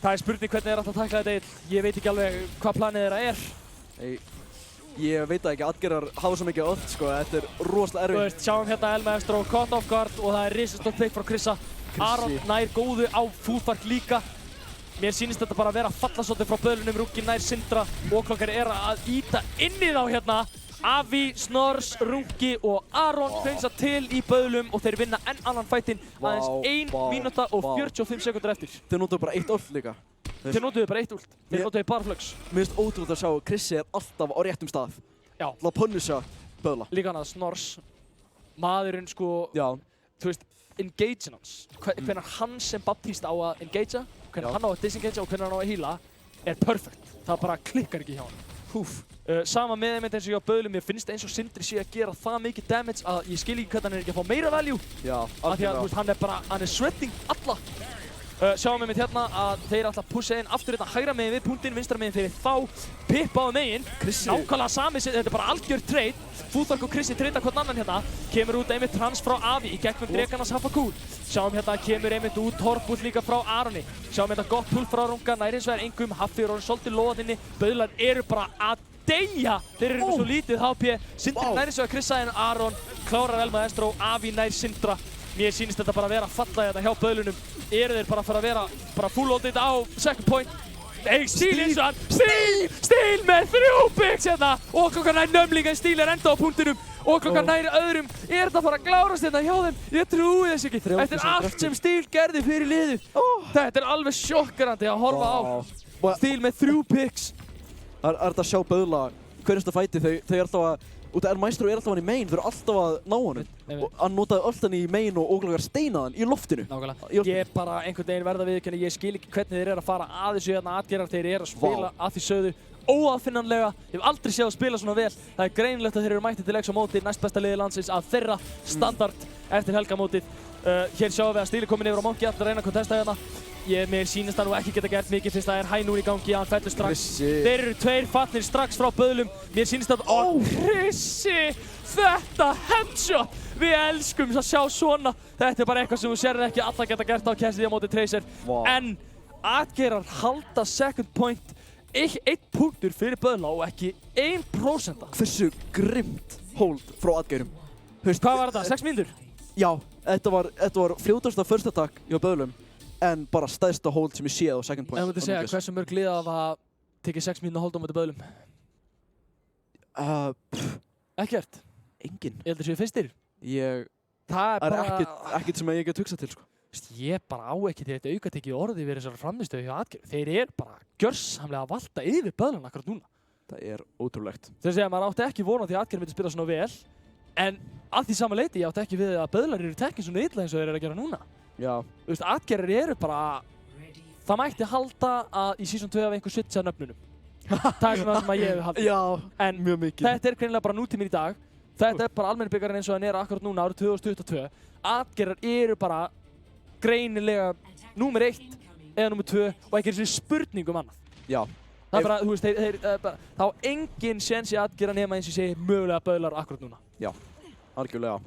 Það er spurning hvernig þeir ætla að takla þetta. Ég veit ekki alveg hvað planið þeirra er. Ég veit það ekki, Adgerar hafa svo mikið öll sko, þetta er rosalega erfitt. Sjáum hérna Elmaestro, caught off guard og það er risastórt pick frá Chrissa. Aron nær góðu á Fúþark líka. Mér sýnist þetta bara að vera að falla svolítið frá böðlunum, Rúnki nær Sindra, Óklokkar að íta inn í þá hérna. Avi, Snors, Rúnki og Aron hreinsa til í böðlum og þeir vinna enn annan fætinn aðeins 1 mínúta og 45 sekúndur eftir. Þeir notuðu bara 1 ult líka. Þeir notuðu bara 1 ult, þeir notuðu bara flugs. Mér finnst ótrúlega að sjá að Krissi alltaf á réttum stað. Já. Til að punisha böðla. Líka hann að Snors, maðurinn sko, þú veist, engage-in hans. Hvernig hann sem Baptiste á að engagea, hvernig hann á að disengagea og hvernig hann á að heala er perfect. Það bara klikkar ekki hjá hann. Sama með þeim eins og ég á böðlum, mér finnst eins og Sindri sé að gera það mikið damage að ég skil ekki hvernig hann er ekki að fá meira value. Já, af því að þú veist, hann er shredding alla. Sjáum við mitt hérna að þeir ætla að pusha inn aftur hérna hægra megin við punktinn, vinstra megin fyrir þá, Pippa á megin, nákvæmlega sami, þetta er bara algjör trade. Fúþark og Krissi treyta hvern annan hérna, kemur út einmitt trans frá Avi í gegnum dregarnas Hafakúl. Sjáum hérna að kemur einmitt út Torbull líka frá Aroni. Sjáum hérna gott pull frá Runga, nær hins vegar engum, Haffi er orðinn svolítið loðinni, böðlar eru bara að deyja. Þeir eru svo lítið HP, Sindri nær hins vegar Krissa en Aron, klárar Elma Estró, Avi nær Sindra. Mér sýnist þetta bara að vera að falla þetta hjá böðlunum. Eru þeir bara að fara að vera bara full ultið á second point. Nei, Stíl eins og hann, Stíl með 3 picks hérna. Óklokkar nær Nömling en Stíl er enda á punktinum. Óklokkar nær öðrum. Er þetta bara að klárast hérna hjá þeim? Ég trúi þess ekki. Þetta er allt sem Stíl gerði fyrir liðið. Þetta er alveg sjokkerandi að horfa á. Stíl með 3 picks. Það er þetta að sjá böðla hverjasta fæti, þau er alltaf að út af Maestro er alltaf hann í main, þau eru alltaf að ná honum. Og hann notaði alltaf hann í main og Óklokkar steinaði hann í loftinu. Nákvæmlega. Ég bara einhvern veginn verða að viðurkenna, ég skil ekki hvernig þeir eru að fara að þessu hérna atgerar, þeir eru að spila að því sögðu óaðfinnanlega. Ég hef aldrei séð að spila svona vel. Það er greinilegt að þeir eru mættið til leiks á móti, næst besta liði landsins að þeirra standard eftir helgamótið. Hér sjáum við að Stíl er komin yfir á Monkey, allir að reyna að kontesta hérna. Mér sýnist það nú ekki geta gert mikið fyrst það er hæ núr í gangi, hann fellur strax. Þeir eru 2 fallnir strax frá böðlum. Mér sýnist það, Krissi, þetta headshot! Við elskum að sjá svona. Þetta er bara eitthvað sem þú sérði ekki alla geta gert á Cassidy á móti Tracer. En atgerar halda second point, 1 punktur fyrir böðla og ekki 1%. Hversu grimmt hold frá atgerum. Hvað var þetta? 6 mínútur? Já, þetta var fljótasta first attack hjá böðlum. En bara stærsta hold sem ég séð á second point. En þú myndi segja, hversu mörg lið að það tekið 6 mínútur að holda á móti böðlum? Ekkert? Enginn. Ég held að séu fyrstir. Það er ekkert sem ég get hugsað til, sko. Ég bara á ekki til þetta aukatekið orði við þessar frammistöðu hjá atgerum. Þeir eru bara gjörsamlega að valta yfir böðlana akkurat núna. Það er ótrúlegt. Þeir segja að maður átti ekki vona því að atgerum myndi spila svona vel. En að því sama leyti, ég átti ekki við að böðlar eru tekið svona illa eins og þeir eru að gera núna. Já. Þú veist, atgerar eru bara... Það mætti halda að í season 2 af einhver switcha nöfnunum. Það er svona það sem ég hef haldið. Já, en mjög mikið. Þetta er greinilega bara nútíminn í dag. Þetta er bara almenni bikarinn eins og hann er akkurat núna árið 2022. Atgerar eru bara greinilega númer 1 eða númer 2 og ekki eins og spurning annað. Já. Það er bara, þú veist, þá á engin séns í atgera nema eins og ég segi mögulega böðlar akkurat núna. Já, algjörlega.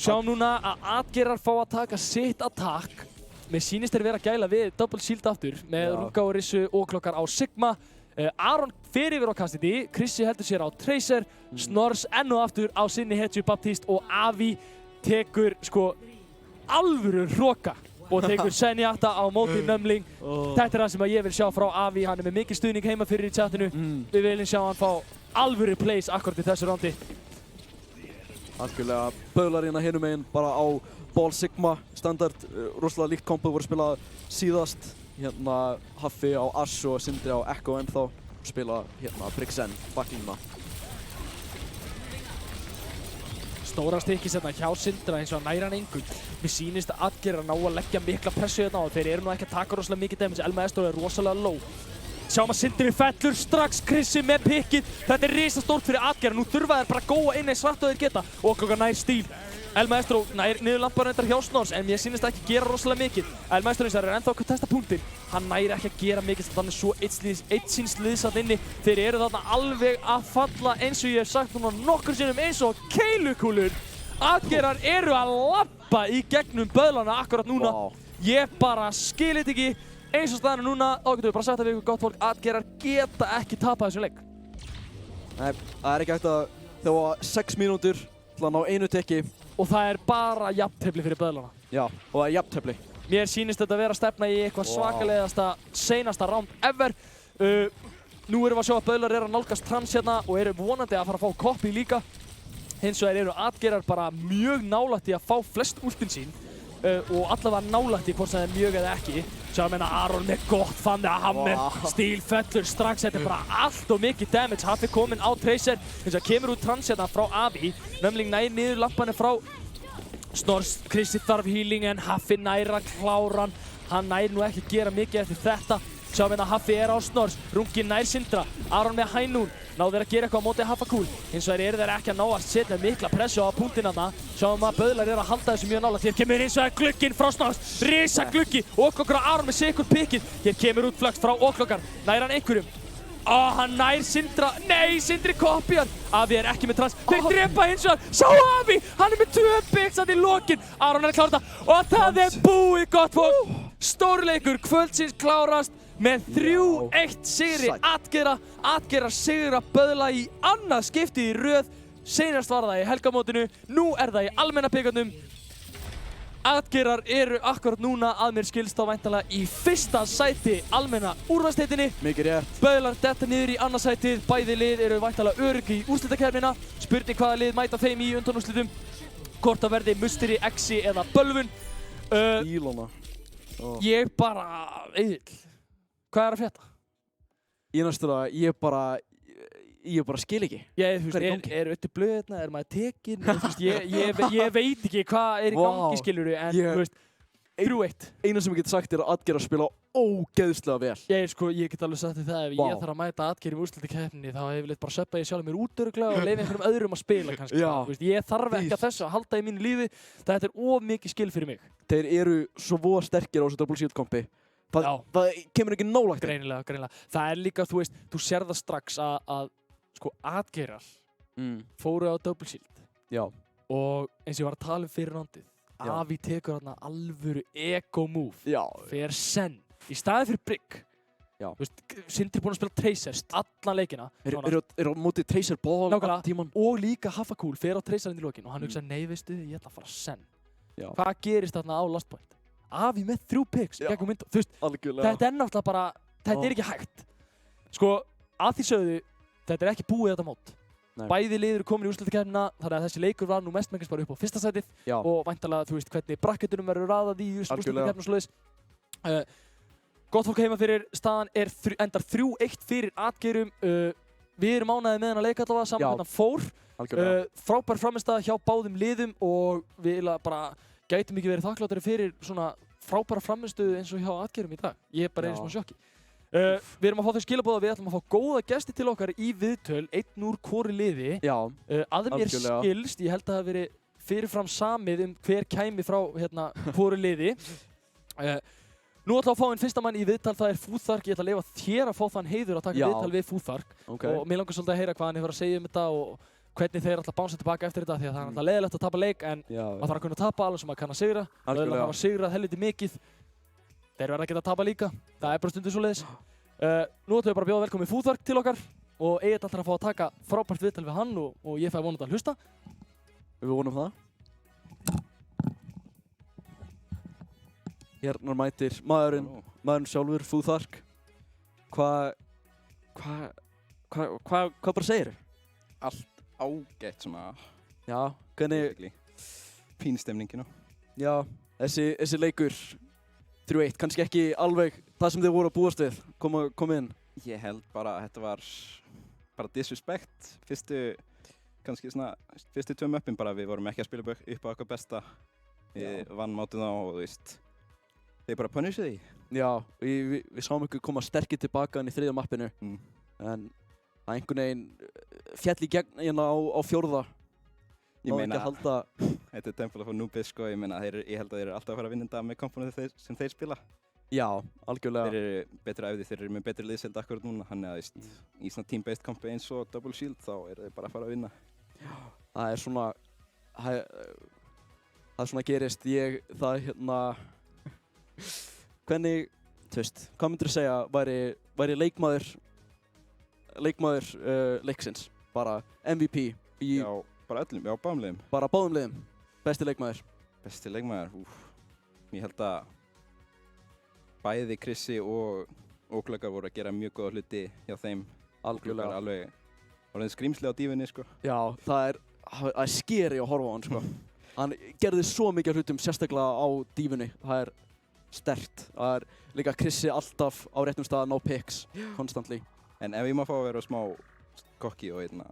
Sjáum núna að atgerar fá að taka sitt attack. Mér sýnist þeir vera að gæla við double shield aftur með Runga og Rissu og Óklokkar á Sigma. Aron fer yfir á Cassidy, Krissi heldur sér á Tracer, Snors enn og aftur á sinni hetju Baptiste og Avi tekur sko alvöru hroka og tekur Zenyatta á móti Nömling. Þetta er það sem ég vil sjá frá Avi, hann er með mikið stuðning heima fyrir í chatinu. Við viljum sjá hann fá alvöru plays akkurat í þessu rándi. Algjörlega, böðlar hérna hinum meginn bara á Ball Sigma standard, rosalega líkt kombo voru spilað síðast. Hérna Haffi á Ash og Sindri á Echo ennþá og spila hérna Brixen baklínuna. Stóra stykkis hérna hjá Sindra eins og hann næra hann engun. Mér sýnist að atgerar ná að leggja mikla pressu hérna á og þeir eru nú ekki að taka rosalega mikið damage. Elma Estró er rosalega low. Sjáum að Sindri fellur strax, Krissi með pikkið. Þetta er risastórt fyrir atgerar. Nú þurfa þeir bara að góa inn eins hratt og þeir geta. Óklokkar nær Stíl. Elma Estró nær niður lampan reyndar hjá Snors en mér sýnist ekki að gera rosalega mikið. Elma Estró er ennþá að testa punktinn. Hann næri ekki að gera mikið þannig svo eitt liðsatt inni. Þeir eru þarna alveg að falla eins og ég hef sagt núna nokkur sinnum eins og keilukúlur. Atgerar eru að labba í gegnum böðlana akkurat núna. Ég bara skil þetta ekki. Eins og staðan núna, þá getum við bara sagt að við ykkur gott fólk, atgerar geta ekki tapað þessum leik. Nei, það er ekki hægt að þjá 6 mínútur til að ná einu tekki. Og það er bara jafntefli fyrir böðlana. Já, og það er jafntefli. Mér sýnist þetta vera að stefna í eitthvað svakalegasta, seinasta round ever. Nú erum við að sjá að Böðlar að nálgast Trans hérna og eru vonandi að fara að fá copy líka. Hins vegar eru Atgerar bara mjög nálægt í að fá flest últin sín og allavega nálægt í hvort það er mjög eða ekki. Sjá að menna Aron með gott fann það hammer, stíl fellur strax, þetta er bara allt og mikið damage. Haffi kominn á Tracer, hins vegar kemur út Trans hérna frá Avi. Nömling nær niður lampanum frá Snors. Krissi þarf healing en Haffi nær að klára hann. Hann nær nú ekki að gera mikið eftir þetta. Sjáum hérna Haffi á Snors, Rungi nær Sindra, Aron með Hænún. Náðu þeir að gera eitthvað á móti Haffakúl. Hins vegar eru þeir ekki að ná að setja mikla pressu á punktinn þarna. Sjáum að Böðlar að halda þessu mjög nálægt. Hér kemur hins vegar glugginn frá Snors, risa gluggi. Oklokar og Aron með sikur pikkið. Hér kemur út flax frá Oklokar. Nær hann einhverjum? Hann nær Sindra. Nei, Sindri kopjar. Avi er ekki með Trans. Þeir drepa hins vegar. Sjá Avi, hann er með 2 picks í lokin. Aron er að klára þetta og það er búið, gott fólk. Stórleikur kvöldsins klárast með 3-1 sigri Atgera. Atgerar sigra Böðla í annað skipti í röð. Seinast var það í helgamótinu, nú er það í almenna bikarnum. Atgerar eru akkurat núna að mér skilst þá væntanlega í fyrsta sæti almenna úrvalsdeildinni. Mikið rétt. Böðlar detta niður í annað sætið. Bæði lið eru væntanlega örugg í úrslitakeppnina. Spurning hvaða lið mæta þeim í undanúrslitum. Hvort það verði Musteri, Exi eða Bölvun. Ílona. Ég bara, Egill, hvað er að frétta? Ég næstulega, ég bara skil ekki. Þú veist, eru öll blöð hérna, er maður tekinn? Ég veit ekki hvað er í gangi, skilurðu, en þú veist, 3-1. Eina sem ég get sagt er að Atgerar spila ógeðslega vel. Ég get alveg sagt þér það, ef ég þarf að mæta Atgeir í úrslitakeppninni, þá hef ég bara söppa ég sjálf mér út örugglega og leyfa einhverjum öðrum að spila kannski. Veist, ég þarf ekki að þessu að halda í mínu lífi, þetta er of mikið skil fyrir mig. Þeir eru svo voða sterkir á þessu Double Shield kompi. Það kemur ekki nálægt. Greinilega. Það er líka, þú veist, þú sér það strax að sko Atgeirar fóru á Double Shield. Já. Og eins og ég var að tala fyrir nándið, Avi tekur þarna alvöru eco-move. Já. Fer senn. Í staði fyrir Brigg. Já. Þú veist, Sindri búinn að spila Tracer allan leikina. Eru á móti Tracer ball allan tíman. Og líka Haffakúl fer á Tracerinn í lokin og hann hugsa, nei veistu, ég ætla að fara senn. Já. Hvað gerist þarna á last point? Avi með 3 picks gegnum mynd. Þú veist, þetta er náttúrulega bara, þetta er ekki hægt. Sko, að því sögðu, þetta er ekki búið þetta mót. Nei. Bæði lið eru komin í úrslitakeppnina, þannig að þessi leikur var nú mestmegnis bara upp á fyrsta sætið. Já. Og væntanlega, þú veist, hvernig bracketunum verður raðað í úrslitakeppnina og svoleiðis. Gott fólk heima fyrir, staðan endar 3-1 fyrir Atgeirum. Við erum ánægðir með hennar leik allavega, saman hvernig hann fór. Frábær frammistaða hjá báðum liðum og við bara gætum ekki verið þakklátari fyrir svona frábæra frammistöðu eins og hjá Atgeirum í dag. Ég er bara einu smá sjokki. Við erum að fá þau skilaboð að við ætlum að fá góða gesti til okkar í viðtöl, einn úr hvori liði. Já, að mér skilst, ég held að það hafi verið fyrirfram samið hver kæmi frá hvori liði. Nú ætla að fá einn fyrsta mann í viðtal, það er Fúþark. Ég ætla að leyfa þér að fá þann heiður að taka viðtal við Fúþark. Og mér langar svolítið að heyra hvað hann hefur að segja þetta og hvernig þeir ætla að bánsa tilbaka eftir þetta, því að það er alltaf leiðilegt að tapa leik, en maður þarf að kunna tapa alveg sem maður kann að sigra. Það er að sigrað helviti mikið. Þeir verða að geta að tapa líka. Það er bara stundum svoleiðis. Nú ætlum við bara að bjóða velkomin Fúþark til okkar og Egill ætlar að fá að taka frábært viðtal við hann og ég fæ vonandi að hlusta. Við vonum það. Hérna mætir maðurinn sjálfur, Fúþark. Hvað bara segirðu? Allt ágætt svona. Já, hvernig? Fín stemningin. Já, þessi leikur 3-1, kannski ekki alveg það sem þið voru að búast við, koma inn. Ég held bara að þetta var bara disrespect. Kannski svona, fyrstu 2 möppin bara, við vorum ekki að spila upp á okkar besta. Við vann mótið á og þú veist, þeir bara punishu því. Já, við sáum ykkur koma sterkir tilbaka í 3. mappinu, en það einhvern veginn fjall í gegn hérna á 4. Ég meina, þetta er Temple of Anubis sko, ég held að þeir eru alltaf að fara að vinna þetta með komponentu sem þeir spila. Já, algjörlega. Þeir eru betur æfðir, þeir eru með betri liðsheild akkurat núna, þannig að í svona team-based kompi eins og Double Shield þá eru þeir bara að fara að vinna. Já, það er svona gerist, hvernig, þú veist, hvað myndir þú segja væri leikmaður leiksins, bara MVP í... Já. Bara öllum, já, báðum liðum. Bara báðum liðum. Besti leikmaður. Besti leikmaður, ég held að bæði Krissi og Óglöggar voru að gera mjög góða hluti hjá þeim. Algjörlega. Alveg orðin skrýmsli á dífunni, sko. Já, það er skeri að horfa á hann, sko. Hann gerði svo mikið hlutum, sérstaklega á dífunni. Það er sterkt. Það er líka Krissi alltaf á réttum stað, no picks, constantly. En ef ég má fá að vera smá kokki og einna...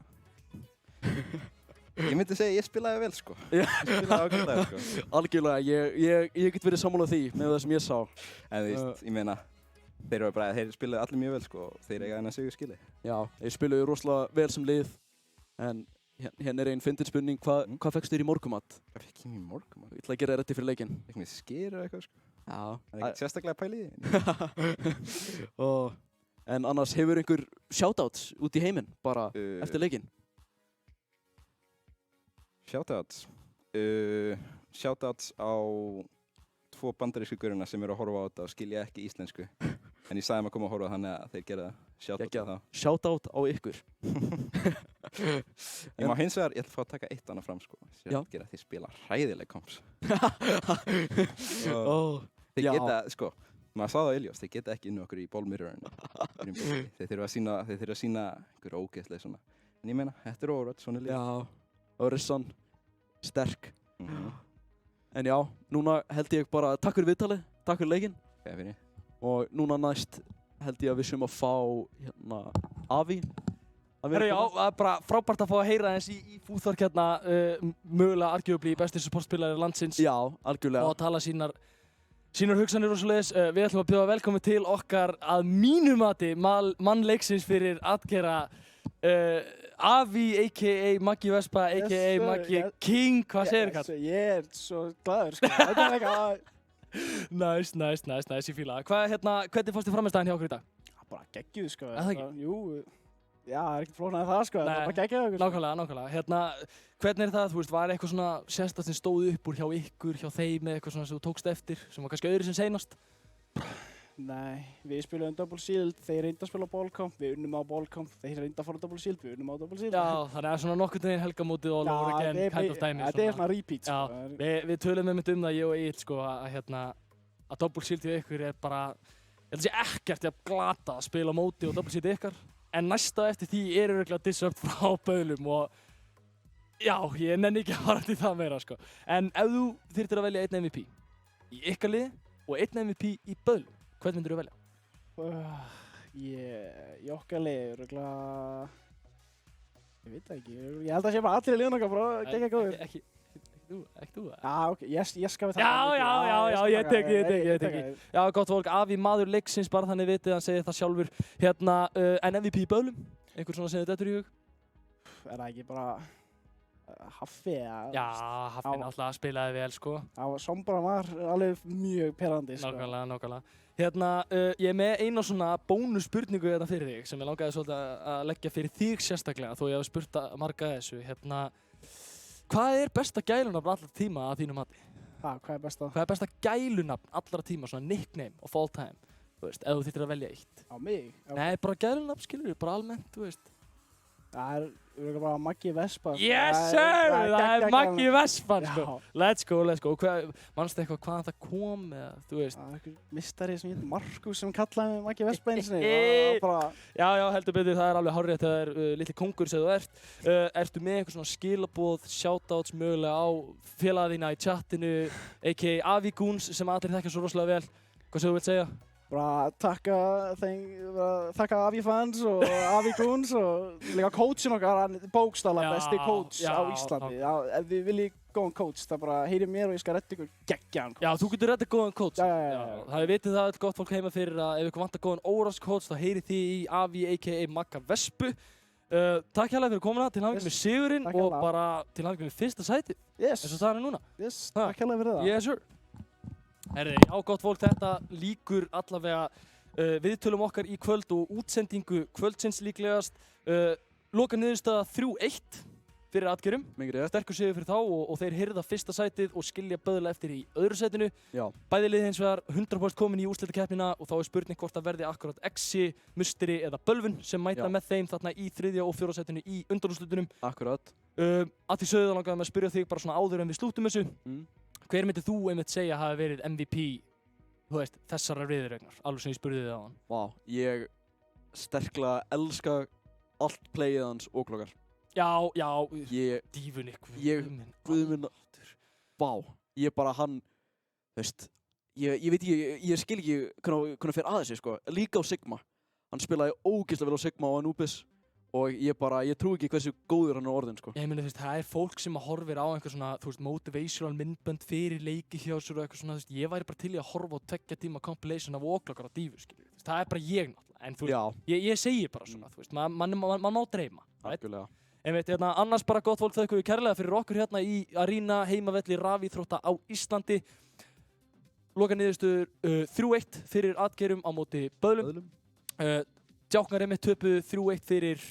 Ég myndi segja ég spilaði vel, sko. Ég spilaði ágætlega, sko. Algjörlega, ég get verið sammála því með það sem ég sá. En þú veist, ég meina, þeir spilaði allir mjög vel, sko, og þeir eiga þennan sigur skilið. Já, þeir spiluðu rosalega vel sem lið, en hérna er einn fyndin spurning, hvað fékkstu þér í morgumat? Hvað fekk ég mér í morgumat? Ég ætla að gera þér rétti fyrir leikinn. Fekk mér skyr og eitthvað, sko. Já. Það er ekkert sérstaklega pæli í því. En annars hefur einhver shoutouts út í heiminn, bara eftir leikinn? Shoutouts? Shoutouts á 2 bandarísku gaurina sem eru að horfa á þetta og skilja ekki íslensku. En ég sagði þeim að koma að horfa þannig að þeir gera það. Shoutout á það. Shoutout á ykkur. Ég má hins vegar, ég ætla að fá að taka eitt annað fram, sko. Sjálf gera þeir spila hræðileg komps. Þeir geta, sko, maður sá það á Iljós, þeir geta ekki inn okkur í ballmirrorinn. Þeir þurfa að sína einhver ógeðslega svona. En ég meina, þetta er Overwatch, svona líka. Já, Örisson, sterk. En já, núna held ég bara takk fyrir viðtalið, takk fyrir leikinn. Hvað fyrir? Og núna næst held ég að við séum að fá hérna Avi. Herru, já, það er bara frábært að fá að heyra eins í Fúþork hérna, mögulega arguably besti supportspilari landsins. Já, algjörlega. Og að tala sínar hugsanir og svoleiðis. Við ætlum að bjóða velkomin til okkar að mínu mati mann leiksins fyrir Atgera, Avi a.k.a. Maggi Vespa a.k.a. Maggi King, hvað segir þér? Ég er svo glaður, sko. Þetta er eitthvað... Nice, ég fíla það. Hvernig fórst þið framistæðan hjá okkur í dag? Bara geggjuð, sko. Það ekki? Jú, já, það er ekkert flóknað það, sko. Það er bara geggjuð okkur. Nákvæmlega. Hvernig er það, þú veist, var eitthvað svona sérstakt sem stóð upp úr hjá ykkur, hjá þeim, eitthvað svona sem þú tókst eftir, sem var kannski öðru sem seinast? Nei, við spilum Double Shield, þeir reynda að spila á Ballcamp, við unnum á Ballcamp, þeir reynda að fara á Double Shield, við unnum á Double Shield. Já, þannig að svona nokkurn veginn helgamótið all over again kind of dæmi. Þetta er svona repeat, sko. Já, við tölum um það, ég og Egil, sko, að Double Shield hjá ykkur er bara, ég held að sé ekkert jafn glata að spila á móti og Double Shield ykkar, en næsta eftir því er örugglega disrupt frá böðlum og já, ég nenni ekki að fara til það meira, sko. En ef þú þyrftir að velja einn MVP í ykkar liði og einn MVP í böðlum, hvern myndir þú velja? Í okkar liði, örugglega, ég veit það ekki, ég held að sé bara allir í liðun okkar bara geggjað góðir. Ekki þú? Já, ok, ég skal við Já, ég tek. Já, gott fólk, Avi maður leiksins, bara þannig vitið, hann segir það sjálfur. En MVP í böðlum? Einhver svona sem þið dettur í hug? Er það ekki bara Haffi? Já, Haffi náttúrulega spilaði vel, sko. Sombra var alveg mjög perandi, sko. Nákvæmlega. Ég er með eina svona bónusspurningu hérna fyrir þig sem ég langaði svolítið að leggja fyrir þig sérstaklega þó ég hef spurt marga þessu. Hvað er besta gælunafn allra tíma að þínu mati? Hvað er besta? Hvað er besta gælunafn allra tíma, svona nickname of all time? Þú veist, ef þú þyrftir að velja eitt. Á mig? Nei, bara gælunafn, skilur, bara almennt, þú veist. Það er bara Maggi Vespa. Yes sir! Það er Maggi Vespa, sko. Let's go. Manstu eitthvað hvaðan það kom, eða, þú veist? Það er einhver mistari sem heitir Markus sem kallaði mig Maggi Vespa einu sinni. Já, heldur betur, það er alveg hárrétt, það er litli kongur sem þú ert. Ertu með einhver svona skilaboð, shoutouts mögulega á félaga þína í chatinu, a.k.a. Avi Goons sem allir þekkja svo rosalega vel. Hvað sem þú vilt segja? Bara þakka Avi fans og Avi Goons og líka coachin okkar, hann er bókstaflega besti coach á Íslandi. Ef þið viljið góðan coach, það bara heyrið mér og ég skal redda ykkur geggjan coach. Já, þú getur reddað góðan coach. Já. Það er vitið það, gott fólk heima fyrir að ef ykkur vantar góðan Overwatch coach, þá heyrið þið í Avi a.k.a. Magga Vespu. Takk hérlega fyrir komuna, til hamingju með sigurinn og bara til hamingju með fyrsta sætið. Yes. Eins og það er núna. Yes, takk hérlega fyrir það. Yes sir. Herri, já, gott fólk, þetta líkur allavega viðtölum okkar í kvöld og útsendingu kvöldsins líklegast. Loka niðurstaða 3-1 fyrir Atgerum. Sterkur sigur fyrir þá og þeir hirða fyrsta sætið og skilja böðla eftir í öðru sætinu. Já. Bæði lið hins vegar 100% komin í úrslitakeppnina og þá er spurning hvort það verði akkurat Exi, Musteri eða Bölvun sem mæta með þeim þarna í 3. og 4. sætinu í undanúrslitunum. Akkurat. Að því sögðu þá langaði með að spyrja þig bara svona áður en við slúttum þessu. Hver myndir þú einmitt segja hafi verið MVP þú veist, þessarar viðuregnar, alveg sem ég spurði þig á hann. Vá, ég sterklega elska allt playið hans Óklokkar. Já, Ég, Dífunik, guðminn, vá, ég bara hann, þú veist, ég veit ég skil ekki hvernig fer að þessu, sko, líka á Sigma. Hann spilaði ógeðslega vel á Sigma og Anubis og ég trú ekki hversu góður hann er orðinn, sko. Ég meina, þú veist, það er fólk sem horfir á einhver svona, þú veist, motivational myndbönd fyrir leiki hjá sér og eitthvað svona, þú veist, ég væri bara til í að horfa á 2 tíma compilation af Óklokkar á Dífu, skiljið. Það er bara ég náttúrulega, en þú veist, ég segi bara svona, þú veist, maður má dreyma. Algjörlega. Einmitt, annars bara gott fólk, þakka við kærlega fyrir okkur hérna í Arena heimavelli rafíþrótta á Íslandi. Loka niðurstöður 3-1 fyrir Atgerum á móti Böðlum. Djáknar einmitt töpuðu 3-1 fyrir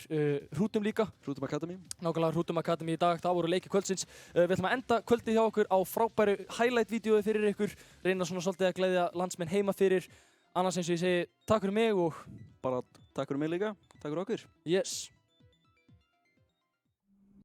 Hrútum líka. Hrútum Academy. Nákvæmlega Hrútum Academy í dag, það voru leiki kvöldsins. Við ætlum að enda kvöldið hjá okkur á frábæru highlight-vídeói fyrir ykkur. Reyna svona svolítið að gleðja landsmenn heima fyrir. Annars eins og ég segi, takk fyrir mig og... Bara takk fyrir mig líka, takk fyrir okkur. Yes.